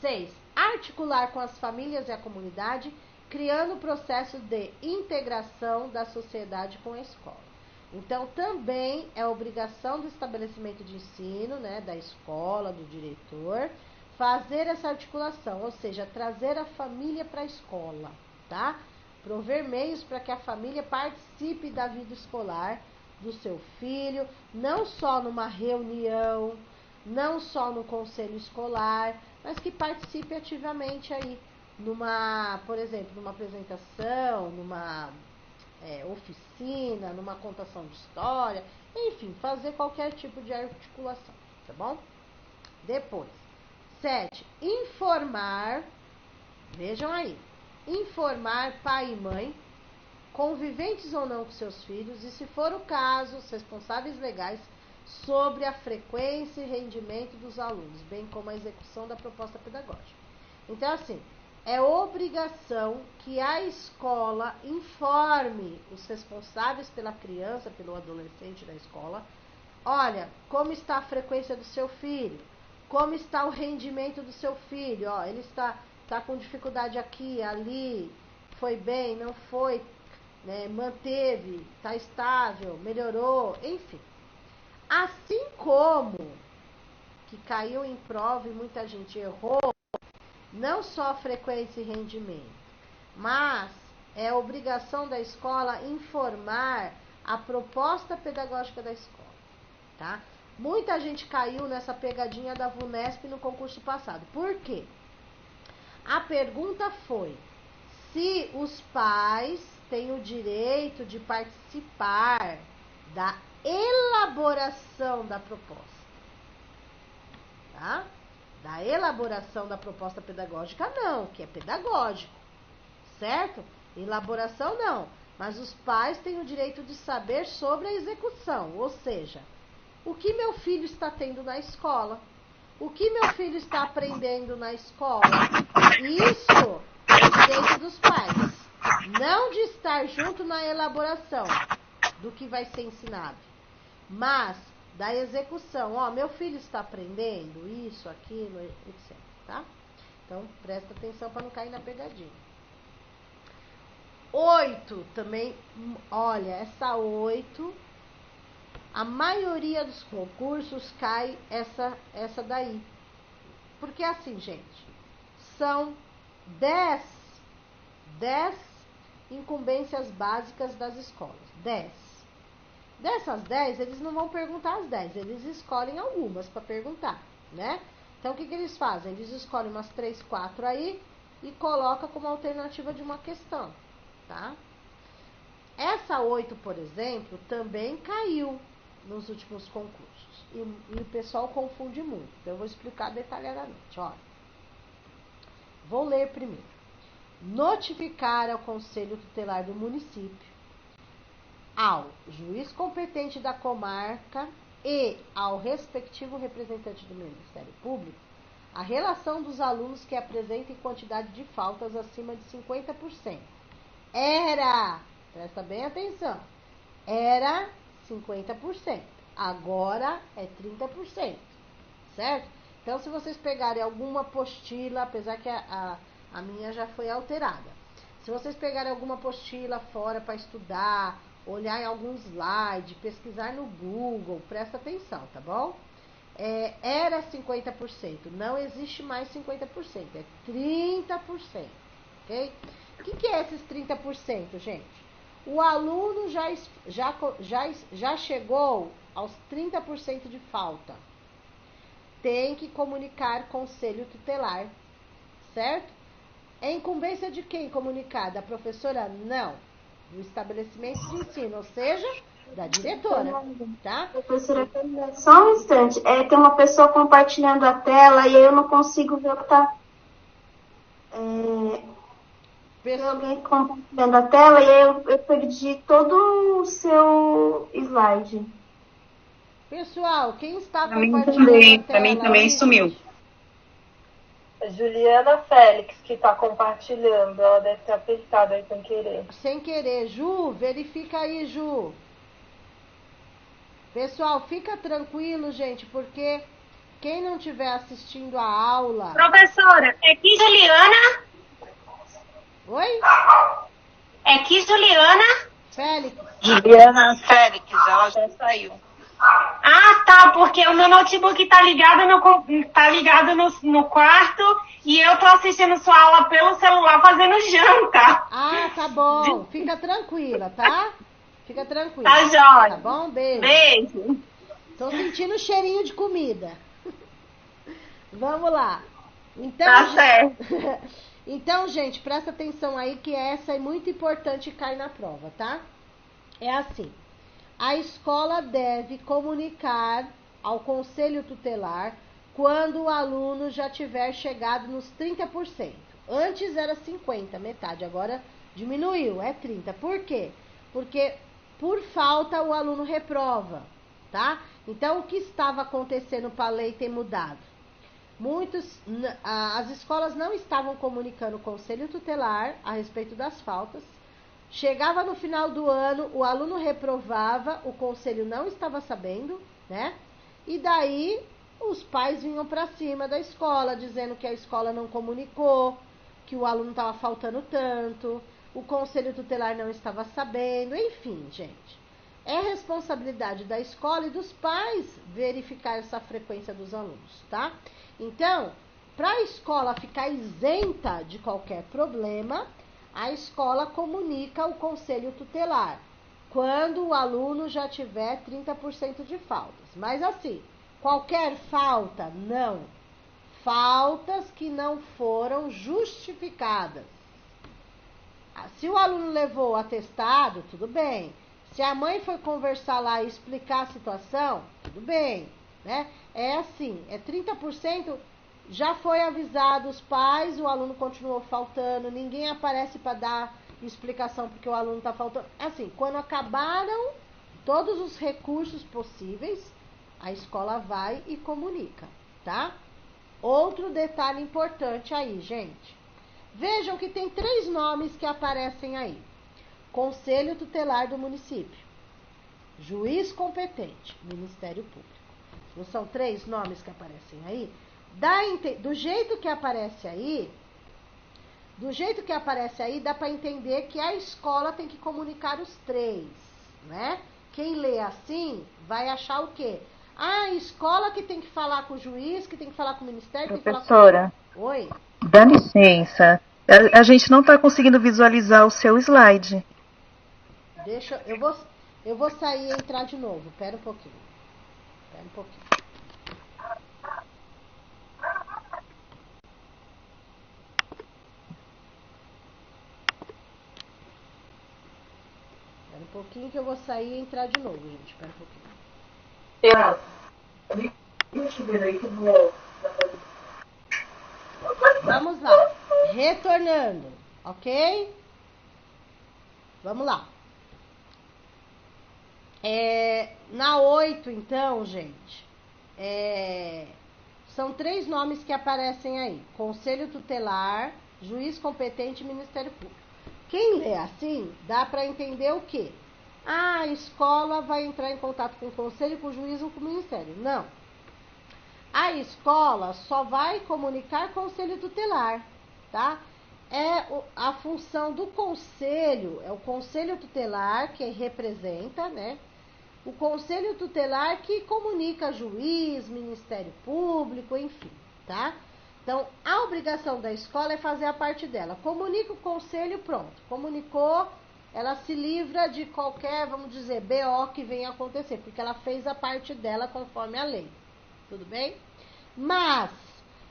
6. Articular com as famílias e a comunidade, criando o processo de integração da sociedade com a escola. Então, também é obrigação do estabelecimento de ensino, né, da escola, do diretor, fazer essa articulação, ou seja, trazer a família para a escola, tá? Prover meios para que a família participe da vida escolar do seu filho, não só numa reunião, não só no conselho escolar, mas que participe ativamente aí por exemplo, numa apresentação, numa oficina, numa contação de história, enfim, fazer qualquer tipo de articulação, tá bom? Depois, 7, informar, vejam aí, informar pai e mãe, conviventes ou não com seus filhos, e se for o caso, os responsáveis legais, sobre a frequência e rendimento dos alunos, bem como a execução da proposta pedagógica. Então, assim, é obrigação que a escola informe os responsáveis pela criança, pelo adolescente da escola, olha, como está a frequência do seu filho, como está o rendimento do seu filho, ó, ele está com dificuldade aqui, ali, foi bem, não foi, né, manteve, está estável, melhorou, enfim. Assim como que caiu em prova e muita gente errou, não só frequência e rendimento, mas é obrigação da escola informar a proposta pedagógica da escola, tá? Muita gente caiu nessa pegadinha da VUNESP no concurso passado. Por quê? A pergunta foi se os pais têm o direito de participar da elaboração da proposta, tá? Da elaboração da proposta pedagógica não, que é pedagógico, certo? Elaboração não, mas os pais têm o direito de saber sobre a execução, ou seja, o que meu filho está tendo na escola, o que meu filho está aprendendo na escola. Isso é direito dos pais, não de estar junto na elaboração do que vai ser ensinado, mas da execução. Ó, meu filho está aprendendo isso, aquilo, etc, tá? Então, presta atenção para não cair na pegadinha. 8, também, olha, essa 8, a maioria dos concursos cai essa daí. Porque assim, gente, são 10 incumbências básicas das escolas. 10. Dessas 10, eles não vão perguntar as 10, eles escolhem algumas para perguntar, né? Então, o que eles fazem? Eles escolhem umas 3, 4 aí e colocam como alternativa de uma questão, tá? Essa 8, por exemplo, também caiu nos últimos concursos. E o pessoal confunde muito. Então, eu vou explicar detalhadamente. Olha, vou ler primeiro. Notificar ao Conselho Tutelar do município, ao juiz competente da comarca e ao respectivo representante do Ministério Público a relação dos alunos que apresentem quantidade de faltas acima de 50%. Presta bem atenção, era 50%, agora é 30%, certo? Então, se vocês pegarem alguma apostila, apesar que a minha já foi alterada, se vocês pegarem alguma apostila fora para estudar, olhar em algum slide, pesquisar no Google, presta atenção, tá bom? era 50%. Não existe mais 50%, é 30%. Ok? O que é esses 30%, gente? O aluno já chegou aos 30% de falta. Tem que comunicar conselho tutelar, certo? É incumbência de quem comunicar? Da professora? Não. Do estabelecimento de ensino, ou seja, da diretora, tá? Professora, só um instante. Tem uma pessoa compartilhando a tela e eu não consigo ver o que tá... Tem alguém compartilhando a tela e eu perdi todo o seu slide. Pessoal, quem está Pra mim compartilhando também, a pra mim tela também aí? sumiu. É Juliana Félix que está compartilhando. Ela deve ter apertado aí sem querer. Sem querer. Ju, verifica aí, Ju. Pessoal, fica tranquilo, gente, porque quem não estiver assistindo a aula... Professora, é que Juliana? Oi? É que Juliana? Félix. Juliana Félix, ela já saiu. Ah, tá, porque o meu notebook tá ligado no quarto e eu tô assistindo sua aula pelo celular fazendo janta. Ah, tá bom. Fica tranquila, tá? Fica tranquila. Tá jóia. Tá bom? Beijo. Beijo. Tô sentindo o cheirinho de comida. Vamos lá. Então, Tá certo. Então, gente, presta atenção aí que essa é muito importante e cai na prova, tá? É assim. A escola deve comunicar ao conselho tutelar quando o aluno já tiver chegado nos 30%. Antes era 50%, metade, agora diminuiu, é 30%. Por quê? Porque por falta o aluno reprova, tá? Então, o que estava acontecendo para a lei ter mudado? As escolas não estavam comunicando o conselho tutelar a respeito das faltas. Chegava no final do ano, o aluno reprovava, o conselho não estava sabendo, né? E daí os pais vinham para cima da escola, dizendo que a escola não comunicou, que o aluno estava faltando tanto, o conselho tutelar não estava sabendo, enfim, gente. É responsabilidade da escola e dos pais verificar essa frequência dos alunos, tá? Então, para a escola ficar isenta de qualquer problema, a escola comunica o conselho tutelar quando o aluno já tiver 30% de faltas. Mas assim, qualquer falta, não. Faltas que não foram justificadas. Se o aluno levou o atestado, tudo bem. Se a mãe foi conversar lá e explicar a situação, tudo bem, né? É assim, 30%, já foi avisado os pais, o aluno continuou faltando, ninguém aparece para dar explicação porque o aluno está faltando. Assim, quando acabaram todos os recursos possíveis, a escola vai e comunica, tá? Outro detalhe importante aí, gente. Vejam que tem 3 nomes que aparecem aí. Conselho Tutelar do município, juiz competente, Ministério Público. Não são 3 nomes que aparecem aí? Do jeito que aparece aí, dá para entender que a escola tem que comunicar os 3, né? Quem lê assim vai achar o quê? A escola que tem que falar com o juiz, que tem que falar com o ministério, Professora, tem que falar com... Oi? Dá licença. A gente não está conseguindo visualizar o seu slide. Eu vou sair e entrar de novo. Pera um pouquinho. Espera um pouquinho que eu vou sair e entrar de novo, gente. Espera um pouquinho. Vamos lá. Retornando, ok? Vamos lá. Na 8, então, gente, são 3 nomes que aparecem aí. Conselho Tutelar, Juiz Competente e Ministério Público. Quem lê assim, dá para entender o quê? A escola vai entrar em contato com o conselho, com o juiz ou com o ministério. Não. A escola só vai comunicar conselho tutelar, tá? A função do conselho, é o conselho tutelar que representa, né? o conselho tutelar que comunica juiz, Ministério Público, enfim, tá? Então, a obrigação da escola é fazer a parte dela. Comunica o conselho, pronto. Comunicou, ela se livra de qualquer, vamos dizer, BO que venha acontecer, porque ela fez a parte dela conforme a lei. Tudo bem? Mas,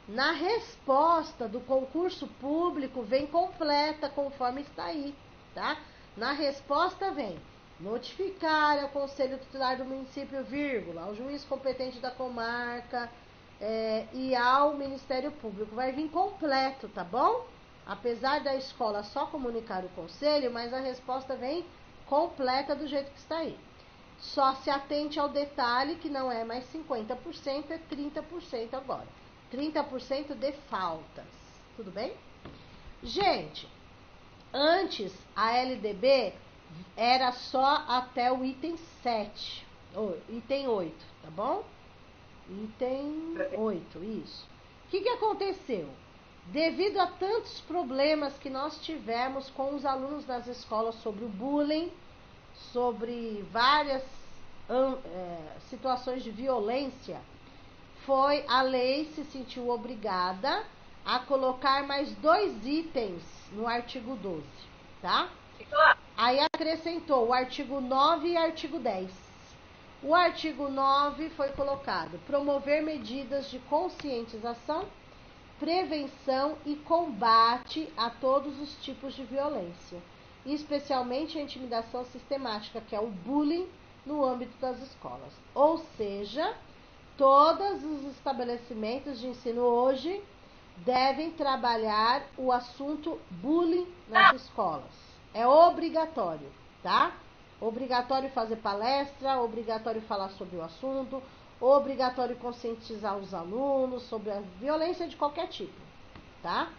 na resposta do concurso público, vem completa, conforme está aí, tá? Na resposta vem notificar ao Conselho Tutelar do município, vírgula, ao juiz competente da comarca e ao Ministério Público. Vai vir completo, tá bom? Apesar da escola só comunicar o conselho, mas a resposta vem completa do jeito que está aí. Só se atente ao detalhe que não é mais 50%, é 30% agora. 30% de faltas. Tudo bem? Gente, antes a LDB era só até o item 7, ou item 8, tá bom? Item 8, isso. O que aconteceu? Devido a tantos problemas que nós tivemos com os alunos nas escolas sobre o bullying, sobre várias situações de violência, a lei se sentiu obrigada a colocar mais 2 itens no artigo 12, tá? Aí acrescentou o artigo 9 e artigo 10. O artigo 9 foi colocado: promover medidas de conscientização, prevenção e combate a todos os tipos de violência, especialmente a intimidação sistemática, que é o bullying no âmbito das escolas. Ou seja, todos os estabelecimentos de ensino hoje devem trabalhar o assunto bullying nas escolas. É obrigatório, tá? Obrigatório fazer palestra, obrigatório falar sobre o assunto, obrigatório conscientizar os alunos sobre a violência de qualquer tipo, tá?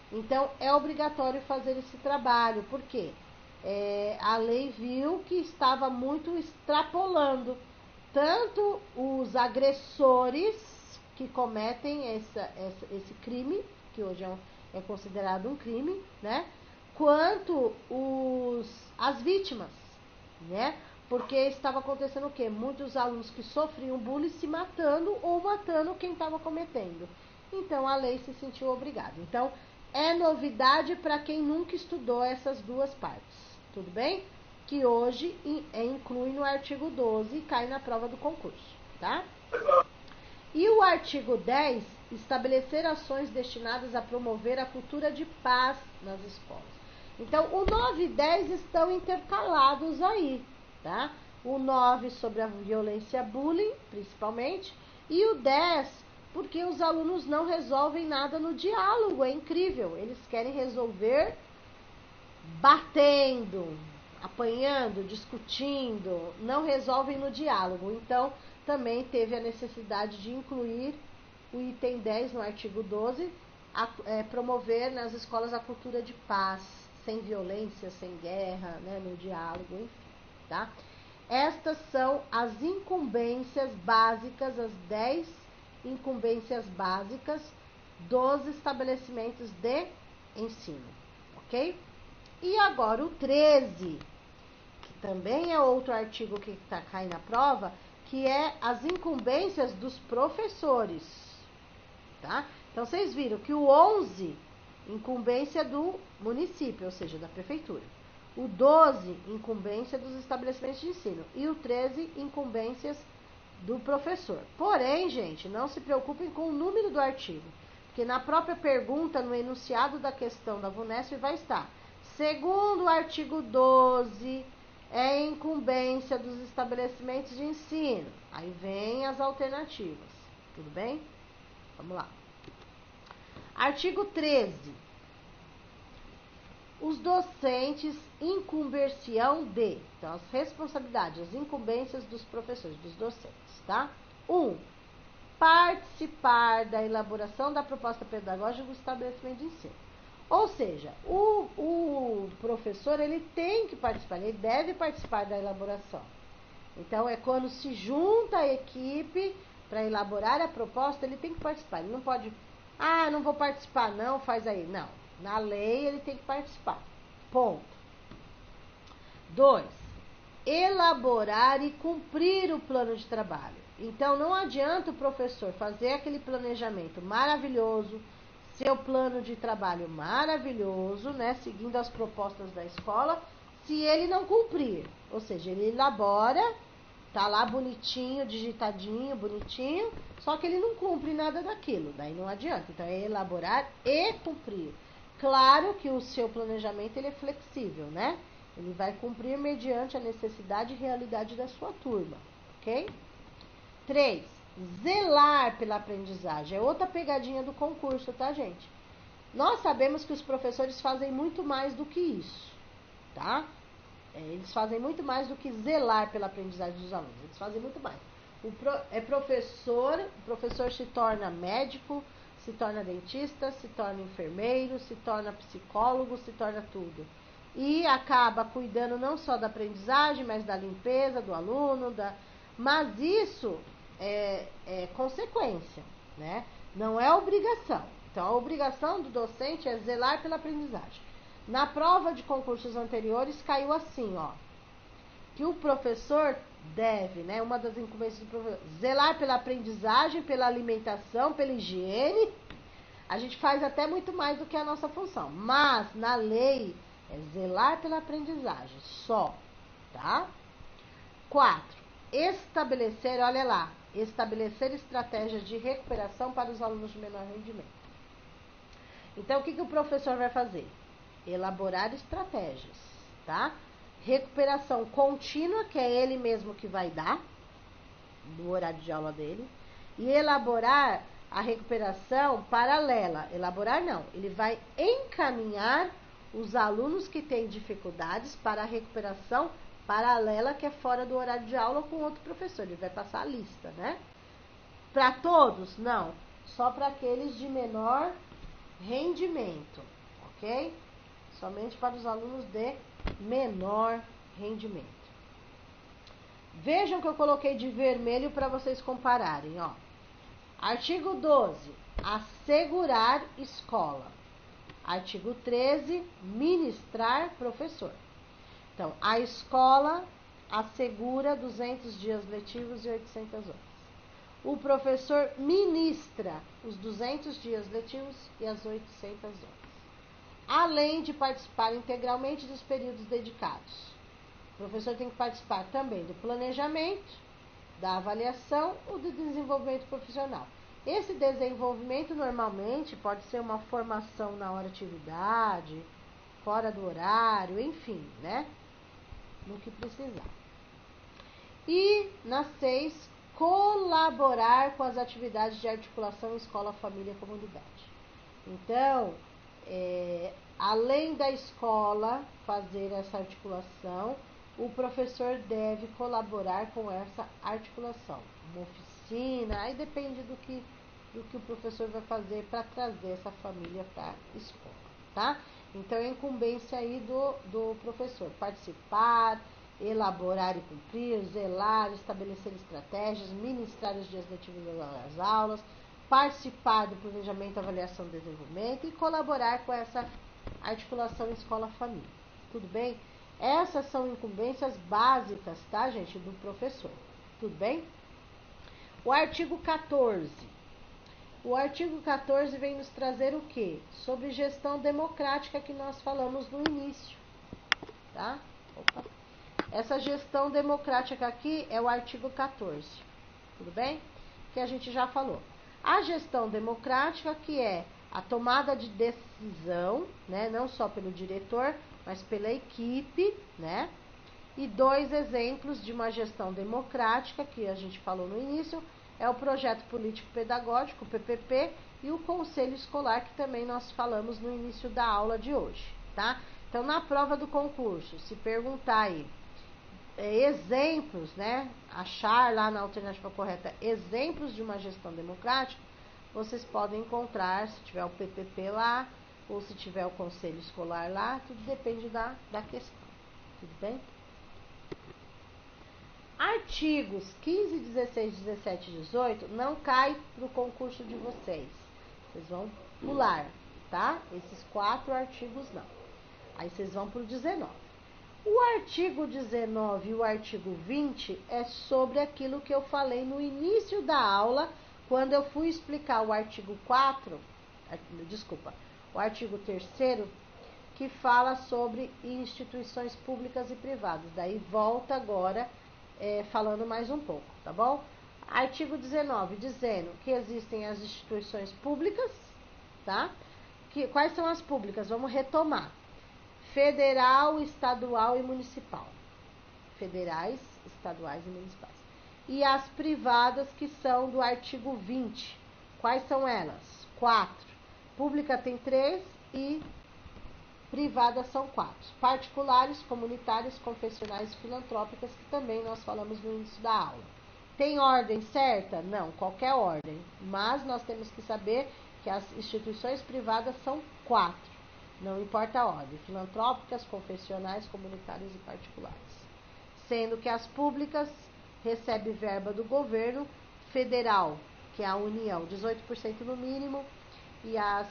Então, é obrigatório fazer esse trabalho, porque a lei viu que estava muito extrapolando tanto os agressores que cometem esse crime, que hoje é considerado um crime, né? Quanto as vítimas, né? Porque estava acontecendo o quê? Muitos alunos que sofriam bullying se matando ou matando quem estava cometendo. Então, a lei se sentiu obrigada. Então, é novidade para quem nunca estudou essas duas partes, tudo bem? Que hoje inclui no artigo 12 e cai na prova do concurso, tá? E o artigo 10, estabelecer ações destinadas a promover a cultura de paz nas escolas. Então, o 9 e 10 estão intercalados aí, tá? O 9 sobre a violência bullying, principalmente, e o 10 porque os alunos não resolvem nada no diálogo, é incrível. Eles querem resolver batendo, apanhando, discutindo, não resolvem no diálogo. Então, também teve a necessidade de incluir o item 10 no artigo 12, promover nas escolas a cultura de paz, sem violência, sem guerra, né, no diálogo, enfim, tá? Estas são as incumbências básicas, as 10 incumbências básicas dos estabelecimentos de ensino, ok? E agora o 13, que também é outro artigo que cai na prova, que é as incumbências dos professores, tá? Então, vocês viram que o 11, incumbência do município, ou seja, da prefeitura. O 12, incumbência dos estabelecimentos de ensino. E o 13, incumbências do professor. Porém, gente, não se preocupem com o número do artigo, porque na própria pergunta, no enunciado da questão da VUNESP, vai estar: segundo o artigo 12, é incumbência dos estabelecimentos de ensino. Aí vem as alternativas, tudo bem? Vamos lá. Artigo 13. Os docentes incumber-se-ão de, então, as responsabilidades, as incumbências dos professores, dos docentes, tá? 1. Participar da elaboração da proposta pedagógica do estabelecimento de ensino. Ou seja, o professor, ele tem que participar, ele deve participar da elaboração. Então, é quando se junta a equipe para elaborar a proposta, ele tem que participar. Ele não pode, não vou participar não, faz aí. Não, na lei ele tem que participar. Ponto. 2. elaborar e cumprir o plano de trabalho. Então, não adianta o professor fazer aquele planejamento maravilhoso, seu plano de trabalho maravilhoso, né, seguindo as propostas da escola, se ele não cumprir. Ou seja, ele elabora, tá lá bonitinho, digitadinho, bonitinho, só que ele não cumpre nada daquilo, daí não adianta. Então, é elaborar e cumprir. Claro que o seu planejamento ele é flexível, né? Ele vai cumprir mediante a necessidade e realidade da sua turma, ok? 3. Zelar pela aprendizagem. É outra pegadinha do concurso, tá, gente? Nós sabemos que os professores fazem muito mais do que isso, tá? Eles fazem muito mais do que zelar pela aprendizagem dos alunos. Eles fazem muito mais. O professor se torna médico, se torna dentista, se torna enfermeiro, se torna psicólogo, se torna tudo. E acaba cuidando não só da aprendizagem, mas da limpeza do aluno, mas isso é consequência, né? Não é obrigação. Então, a obrigação do docente é zelar pela aprendizagem. Na prova de concursos anteriores, caiu assim, ó, que o professor deve, né, uma das incumbências do professor, zelar pela aprendizagem, pela alimentação, pela higiene. A gente faz até muito mais do que a nossa função, mas na lei é zelar pela aprendizagem, só, tá? 4. Estabelecer, olha lá, estabelecer estratégias de recuperação para os alunos de menor rendimento. Então, o que o professor vai fazer? Elaborar estratégias, tá? Recuperação contínua, que é ele mesmo que vai dar, no horário de aula dele, e elaborar a recuperação paralela. Elaborar não, ele vai encaminhar os alunos que têm dificuldades para a recuperação paralela, que é fora do horário de aula com outro professor. Ele vai passar a lista, né? Para todos? Não, só para aqueles de menor rendimento, ok? Somente para os alunos de menor rendimento. Vejam que eu coloquei de vermelho para vocês compararem, ó. Artigo 12, assegurar escola. Artigo 13, ministrar professor. Então, a escola assegura 200 dias letivos e 800 horas. O professor ministra os 200 dias letivos e as 800 horas. Além de participar integralmente dos períodos dedicados. O professor tem que participar também do planejamento, da avaliação ou do desenvolvimento profissional. Esse desenvolvimento normalmente pode ser uma formação na hora de atividade, fora do horário, enfim, né? No que precisar. E na 6, colaborar com as atividades de articulação escola, família e comunidade. Então, além da escola fazer essa articulação, o professor deve colaborar com essa articulação. Uma oficina, aí depende do que o professor vai fazer para trazer essa família para a escola, tá? Então, é incumbência aí do professor participar, elaborar e cumprir, zelar, estabelecer estratégias, ministrar os dias letivos das aulas, participar do planejamento, avaliação e desenvolvimento e colaborar com essa articulação escola-família. Tudo bem? Essas são incumbências básicas, tá, gente, do professor. Tudo bem? O artigo 14. O artigo 14 vem nos trazer o quê? Sobre gestão democrática que nós falamos no início, tá? Opa. Essa gestão democrática aqui é o artigo 14, tudo bem? Que a gente já falou. A gestão democrática, que é a tomada de decisão, né, não só pelo diretor, mas pela equipe, né? E 2 exemplos de uma gestão democrática, que a gente falou no início, é o projeto político-pedagógico, o PPP, e o conselho escolar, que também nós falamos no início da aula de hoje, tá? Então, na prova do concurso, se perguntar aí, exemplos, né? Achar lá na alternativa correta exemplos de uma gestão democrática, vocês podem encontrar, se tiver o PPP lá, ou se tiver o conselho escolar lá, tudo depende da questão, tudo bem? Artigos 15, 16, 17 e 18 não cai para o concurso de vocês. Vocês vão pular, tá? Esses 4 artigos não. Aí vocês vão para o 19. O artigo 19 e o artigo 20 é sobre aquilo que eu falei no início da aula, quando eu fui explicar o artigo 4, o artigo 3º, que fala sobre instituições públicas e privadas. Daí volta agora falando mais um pouco, tá bom? Artigo 19, dizendo que existem as instituições públicas, tá? Quais são as públicas? Vamos retomar. Federal, estadual e municipal. Federais, estaduais e municipais. E as privadas, que são do artigo 20. Quais são elas? 4. Pública tem 3 e privadas são 4. Particulares, comunitárias, confessionais e filantrópicas, que também nós falamos no início da aula. Tem ordem certa? Não, qualquer ordem. Mas nós temos que saber que as instituições privadas são 4. Não importa a ordem, filantrópicas, confessionais, comunitárias e particulares. Sendo que as públicas recebem verba do governo federal, que é a União, 18% no mínimo, e as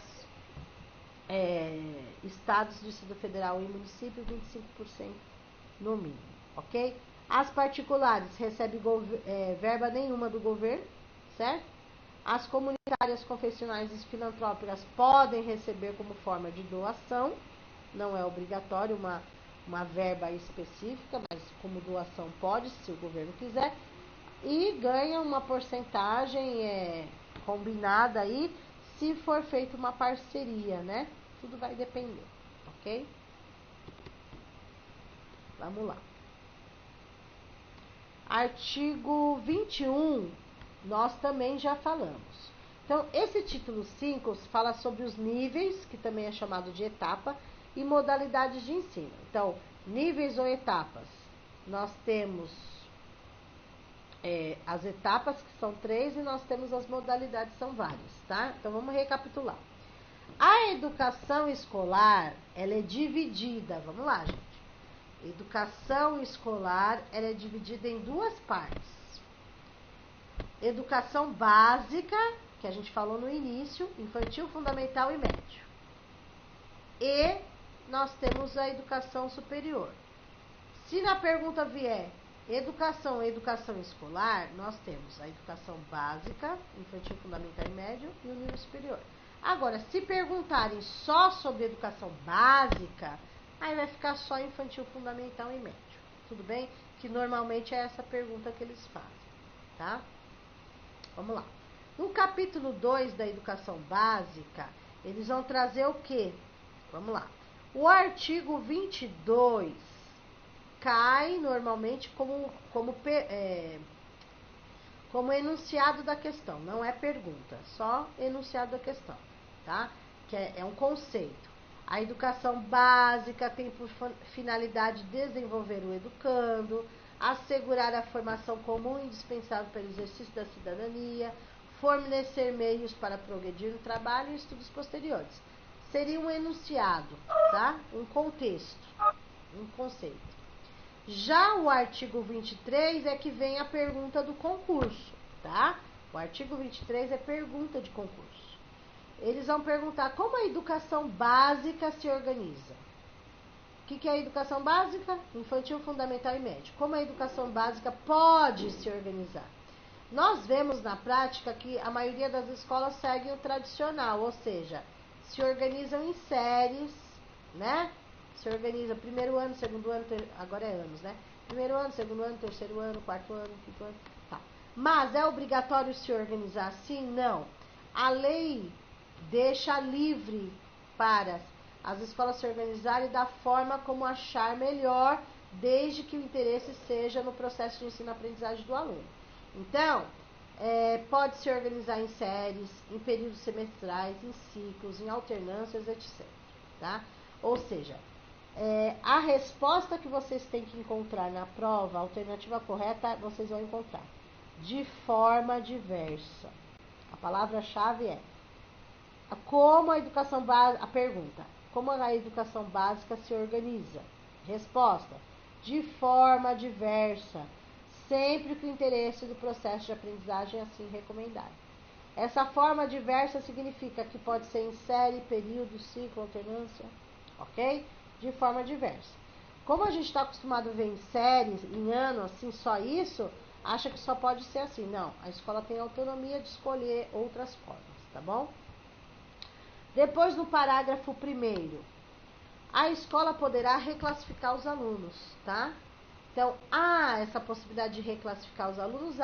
estados, Distrito Federal e município, 25% no mínimo, ok? As particulares recebem verba nenhuma do governo, certo? As comunitárias, confessionais e filantrópicas podem receber como forma de doação, não é obrigatório uma verba específica, mas como doação pode, se o governo quiser, e ganha uma porcentagem combinada aí, se for feita uma parceria, né? Tudo vai depender, ok? Vamos lá. Artigo 21, nós também já falamos. Então, esse título 5 fala sobre os níveis, que também é chamado de etapa, e modalidades de ensino. Então, níveis ou etapas, nós temos as etapas, que são 3, e nós temos as modalidades, são várias, tá? Então, vamos recapitular. A educação escolar, ela é dividida, vamos lá, gente. Educação escolar, ela é dividida em 2 partes. Educação básica, que a gente falou no início, infantil, fundamental e médio. E nós temos a educação superior. Se na pergunta vier educação ou educação escolar, nós temos a educação básica, infantil, fundamental e médio, e o nível superior. Agora, se perguntarem só sobre educação básica, aí vai ficar só infantil, fundamental e médio. Tudo bem? Que normalmente é essa pergunta que eles fazem, tá? Vamos lá. No capítulo 2 da educação básica, eles vão trazer o quê? Vamos lá. O artigo 22 cai normalmente como enunciado da questão. Não é pergunta, só enunciado da questão, tá? Que é um conceito. A educação básica tem por finalidade desenvolver o educando, assegurar a formação comum e indispensável para o exercício da cidadania, fornecer meios para progredir no trabalho e estudos posteriores. Seria um enunciado, tá? Um contexto, um conceito. Já o artigo 23 é que vem a pergunta do concurso, tá? O artigo 23 é pergunta de concurso. Eles vão perguntar como a educação básica se organiza. O que é a educação básica? Infantil, fundamental e médio. Como a educação básica pode se organizar? Nós vemos na prática que a maioria das escolas seguem o tradicional, ou seja, se organizam em séries, né? Se organiza primeiro ano, segundo ano, agora é anos, né? Primeiro ano, segundo ano, terceiro ano, quarto ano, quinto ano, tá. Mas é obrigatório se organizar assim? Não. A lei deixa livre para as escolas se organizarem da forma como achar melhor, desde que o interesse seja no processo de ensino-aprendizagem do aluno. Então, pode se organizar em séries, em períodos semestrais, em ciclos, em alternâncias, etc. Tá? Ou seja, a resposta que vocês têm que encontrar na prova, a alternativa correta, vocês vão encontrar de forma diversa. A palavra-chave é como a educação básica, a pergunta, como a educação básica se organiza? Resposta, de forma diversa, sempre que o interesse do processo de aprendizagem assim recomendar. Essa forma diversa significa que pode ser em série, período, ciclo, alternância, ok? De forma diversa. Como a gente está acostumado a ver em séries, em ano, assim, só isso, acha que só pode ser assim. Não, a escola tem autonomia de escolher outras formas, tá bom? Depois, no parágrafo 1º, a escola poderá reclassificar os alunos, tá? Então, há essa possibilidade de reclassificar os alunos,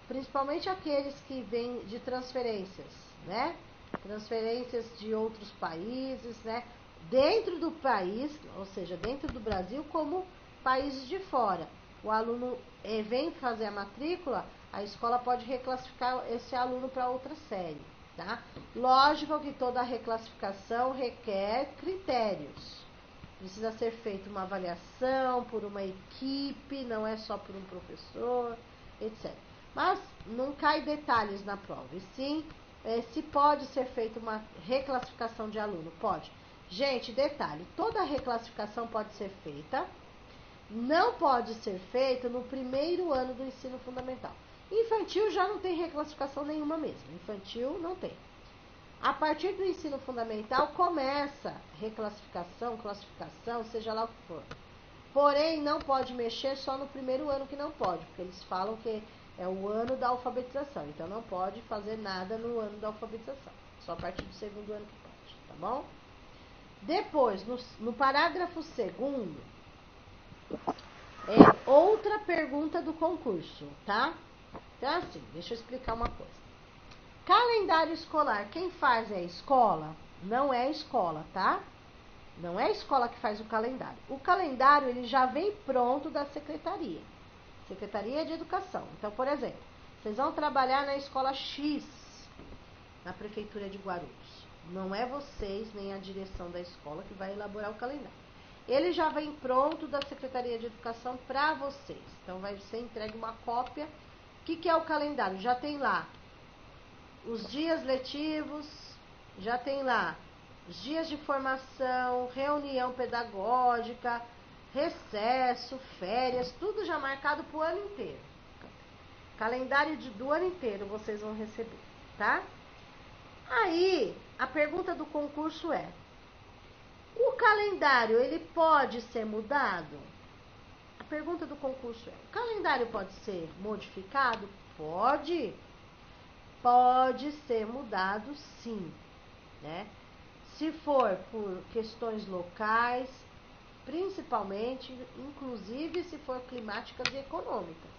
principalmente aqueles que vêm de transferências, né? Transferências de outros países, né? Dentro do país, ou seja, dentro do Brasil, como países de fora. O aluno vem fazer a matrícula, a escola pode reclassificar esse aluno para outra série, tá? Lógico que toda reclassificação requer critérios. Precisa ser feita uma avaliação por uma equipe, não é só por um professor, etc. Mas não cai detalhes na prova. E sim, se pode ser feita uma reclassificação de aluno, pode. Gente, detalhe, toda reclassificação pode ser feita, não pode ser feita no primeiro ano do ensino fundamental. Infantil já não tem reclassificação nenhuma mesmo, infantil não tem. A partir do ensino fundamental começa reclassificação, classificação, seja lá o que for. Porém, não pode mexer só no primeiro ano que não pode, porque eles falam que é o ano da alfabetização. Então, não pode fazer nada no ano da alfabetização. Só a partir do segundo ano que pode, tá bom? Depois, no parágrafo 2º, é outra pergunta do concurso, tá? Então, assim, deixa eu explicar uma coisa. Calendário escolar, quem faz é a escola? Não é a escola, tá? Não é a escola que faz o calendário. O calendário, ele já vem pronto da secretaria. Secretaria de Educação. Então, por exemplo, vocês vão trabalhar na escola X, na prefeitura de Guarulhos. Não é vocês, nem a direção da escola que vai elaborar o calendário. Ele já vem pronto da Secretaria de Educação para vocês. Então, vai ser entregue uma cópia. O que é o calendário? Já tem lá os dias letivos, já tem lá os dias de formação, reunião pedagógica, recesso, férias, tudo já marcado para o ano inteiro. Calendário do ano inteiro vocês vão receber, tá? Aí, a pergunta do concurso é: o calendário, ele pode ser mudado? A pergunta do concurso é: o calendário pode ser modificado? Pode. Pode ser mudado, sim, né? Se for por questões locais, principalmente, inclusive se for climáticas e econômicas.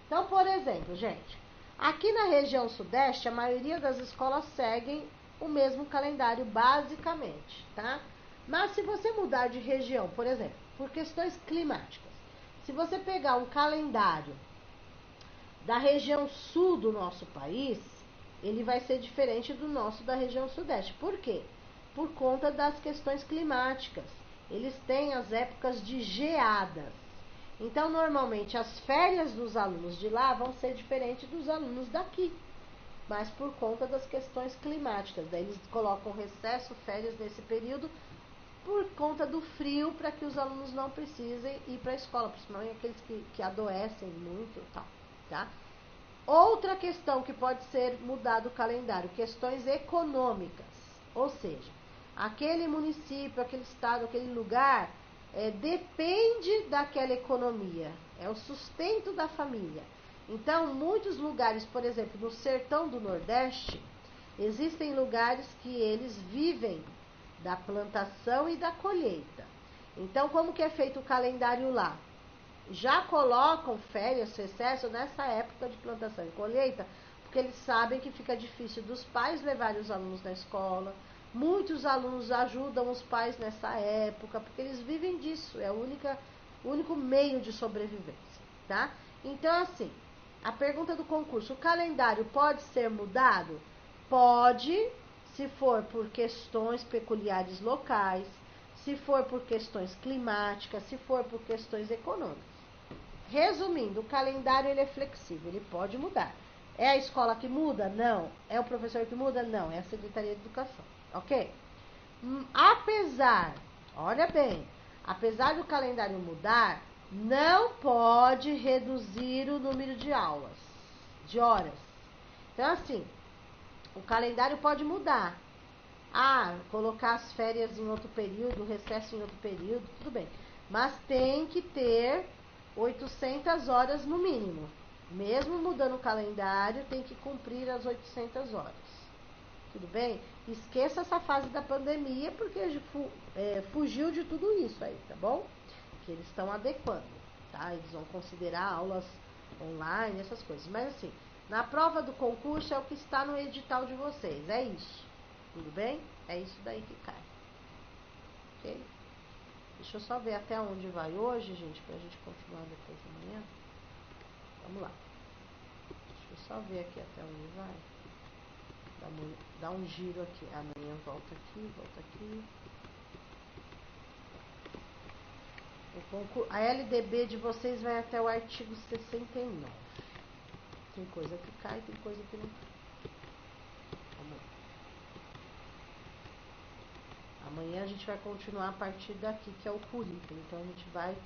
Então, por exemplo, gente, aqui na região sudeste, a maioria das escolas seguem o mesmo calendário, basicamente, tá? Mas se você mudar de região, por exemplo, por questões climáticas, se você pegar um calendário da região sul do nosso país, ele vai ser diferente do nosso da região sudeste. Por quê? Por conta das questões climáticas. Eles têm as épocas de geadas. Então, normalmente, as férias dos alunos de lá vão ser diferentes dos alunos daqui. Mas por conta das questões climáticas. Daí eles colocam recesso, férias nesse período, por conta do frio, para que os alunos não precisem ir para a escola, principalmente aqueles que adoecem muito e tal, tá? Outra questão que pode ser mudado o calendário, questões econômicas, ou seja, aquele município, aquele estado, aquele lugar, depende daquela economia, é o sustento da família. Então, muitos lugares, por exemplo, no sertão do Nordeste, existem lugares que eles vivem da plantação e da colheita. Então, como que é feito o calendário lá? Já colocam férias, recesso nessa época de plantação e colheita, porque eles sabem que fica difícil dos pais levarem os alunos na escola. Muitos alunos ajudam os pais nessa época, porque eles vivem disso, é o único meio de sobrevivência, tá? Então, assim, a pergunta do concurso: o calendário pode ser mudado? Pode, se for por questões peculiares locais, se for por questões climáticas, se for por questões econômicas. Resumindo, o calendário ele é flexível, ele pode mudar. É a escola que muda? Não. É o professor que muda? Não. É a Secretaria de Educação, ok? Olha bem, apesar do calendário mudar, não pode reduzir o número de aulas, de horas. Então, assim, o calendário pode mudar. Colocar as férias em outro período, o recesso em outro período, tudo bem. mas tem que ter 800 horas no mínimo. Mesmo mudando o calendário, tem que cumprir as 800 horas. Tudo bem? Esqueça essa fase da pandemia, porque fugiu de tudo isso aí, tá bom? Que eles estão adequando, tá? Eles vão considerar aulas online, essas coisas. Mas assim, na prova do concurso é o que está no edital de vocês, é isso. Tudo bem? É isso daí que cai. Ok? Deixa eu só ver até onde vai hoje, gente, pra gente continuar depois da manhã. Vamos lá. Deixa eu só ver aqui até onde vai. Dá um giro aqui. Amanhã volta aqui, volta aqui. A LDB de vocês vai até o artigo 69. Tem coisa que cai, tem coisa que não cai. Vamos lá. Amanhã a gente vai continuar a partir daqui, que é o currículo. Então a gente vai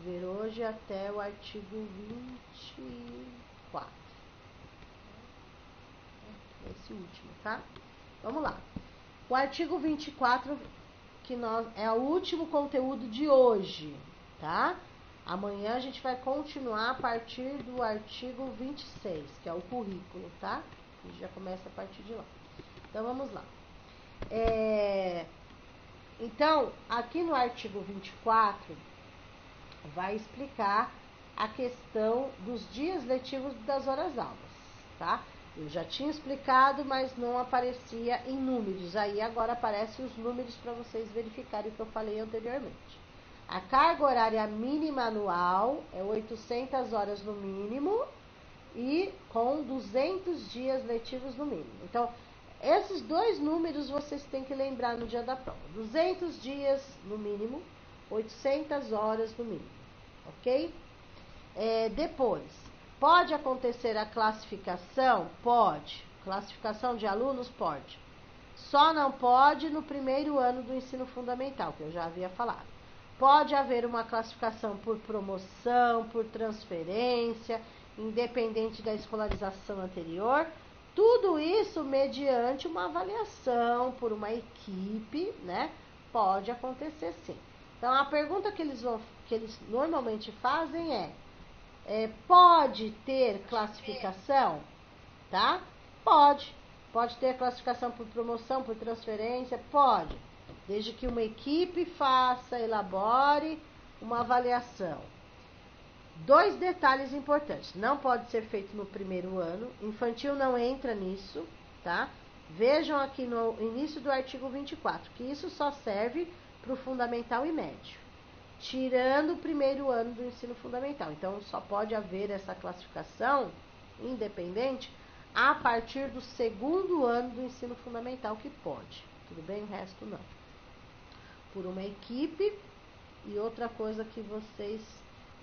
ver hoje até o artigo 24. Esse último, tá? Vamos lá. O artigo 24, que é o último conteúdo de hoje, tá? Amanhã a gente vai continuar a partir do artigo 26, que é o currículo, tá? A gente já começa a partir de lá. Então, vamos lá. Então, aqui no artigo 24, vai explicar a questão dos dias letivos das horas aulas, tá? Eu já tinha explicado, mas não aparecia em números. Aí agora aparecem os números para vocês verificarem o que eu falei anteriormente. A carga horária mínima anual é 800 horas no mínimo e com 200 dias letivos no mínimo. Então, esses dois números vocês têm que lembrar no dia da prova. 200 dias no mínimo, 800 horas no mínimo, ok? Depois, pode acontecer a classificação? Pode. Classificação de alunos? Pode. Só não pode no primeiro ano do ensino fundamental, que eu já havia falado. Pode haver uma classificação por promoção, por transferência, independente da escolarização anterior. Tudo isso mediante uma avaliação por uma equipe, né? Pode acontecer sim. Então, a pergunta que eles normalmente fazem pode ter classificação? Tá? Pode. Pode ter classificação por promoção, por transferência? Pode. Desde que uma equipe elabore uma avaliação. 2 detalhes importantes. Não pode ser feito no primeiro ano. Infantil não entra nisso, tá? Vejam aqui no início do artigo 24, que isso só serve para o fundamental e médio, tirando o primeiro ano do ensino fundamental. Então, só pode haver essa classificação independente a partir do segundo ano do ensino fundamental, que pode. Tudo bem? O resto não. Por uma equipe. E outra coisa que vocês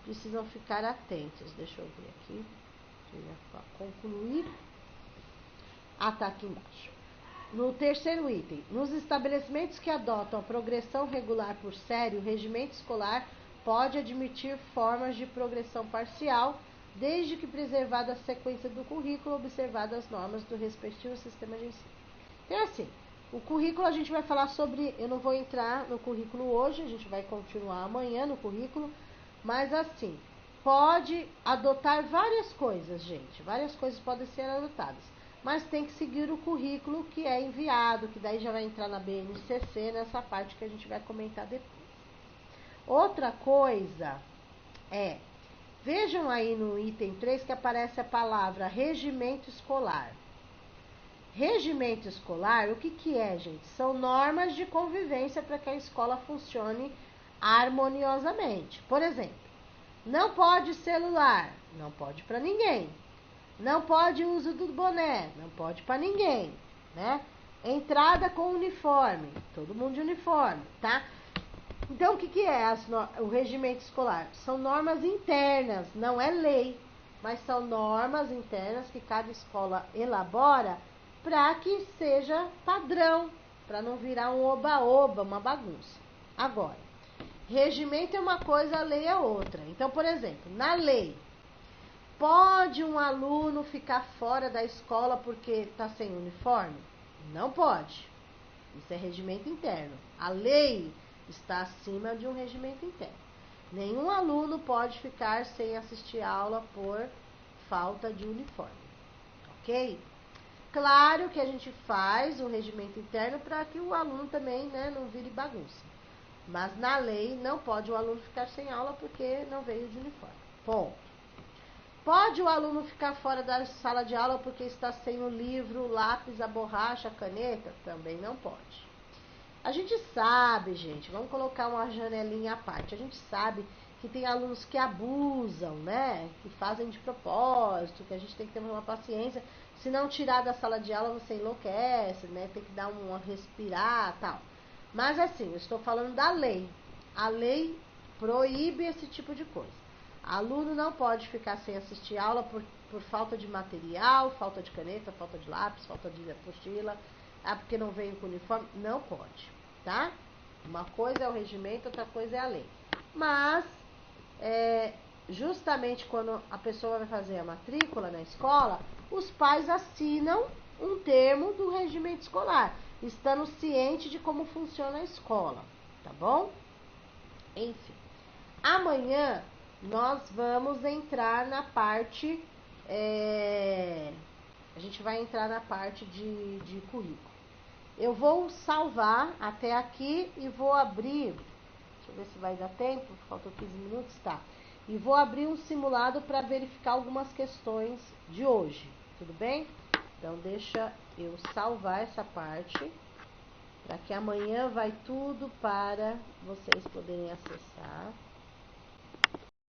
precisam ficar atentos. Deixa eu ver aqui. Para concluir. Tá aqui embaixo. No terceiro item, nos estabelecimentos que adotam a progressão regular por série, o regimento escolar pode admitir formas de progressão parcial, desde que preservada a sequência do currículo, observadas as normas do respectivo sistema de ensino. Então, assim, o currículo a gente vai falar sobre, eu não vou entrar no currículo hoje, a gente vai continuar amanhã no currículo, mas assim, pode adotar várias coisas, gente, várias coisas podem ser adotadas. Mas tem que seguir o currículo que é enviado, que daí já vai entrar na BNCC, nessa parte que a gente vai comentar depois. Outra coisa vejam aí no item 3 que aparece a palavra regimento escolar. Regimento escolar, o que é, gente? São normas de convivência para que a escola funcione harmoniosamente. Por exemplo, não pode celular, não pode para ninguém. Não pode uso do boné, não pode para ninguém, né? Entrada com uniforme, todo mundo de uniforme, tá? Então, o que é o regimento escolar? São normas internas, não é lei, mas são normas internas que cada escola elabora para que seja padrão, para não virar um oba-oba, uma bagunça. Agora, regimento é uma coisa, a lei é outra. Então, por exemplo, na lei, pode um aluno ficar fora da escola porque está sem uniforme? Não pode. Isso é regimento interno. A lei está acima de um regimento interno. Nenhum aluno pode ficar sem assistir aula por falta de uniforme, ok? Claro que a gente faz o regimento interno para que o aluno também, né, não vire bagunça. Mas na lei não pode o aluno ficar sem aula porque não veio de uniforme. Ponto. Pode o aluno ficar fora da sala de aula porque está sem o livro, o lápis, a borracha, a caneta? Também não pode. A gente sabe, gente, vamos colocar uma janelinha à parte. A gente sabe que tem alunos que abusam, né? Que fazem de propósito, que a gente tem que ter uma paciência. Se não tirar da sala de aula, você enlouquece, né? Tem que dar uma respirar, tal. Mas assim, eu estou falando da lei. A lei proíbe esse tipo de coisa. Aluno não pode ficar sem assistir aula por falta de material, falta de caneta, falta de lápis, falta de apostila, porque não veio com uniforme. Não pode, tá? Uma coisa é o regimento, outra coisa é a lei. Mas, justamente quando a pessoa vai fazer a matrícula na escola, os pais assinam um termo do regimento escolar, estando ciente de como funciona a escola, tá bom? Enfim, amanhã nós vamos entrar na parte, a gente vai entrar na parte de currículo. Eu vou salvar até aqui e vou abrir, deixa eu ver se vai dar tempo, faltam 15 minutos, tá? E vou abrir um simulado para verificar algumas questões de hoje, tudo bem? Então, deixa eu salvar essa parte, para que amanhã vai tudo para vocês poderem acessar.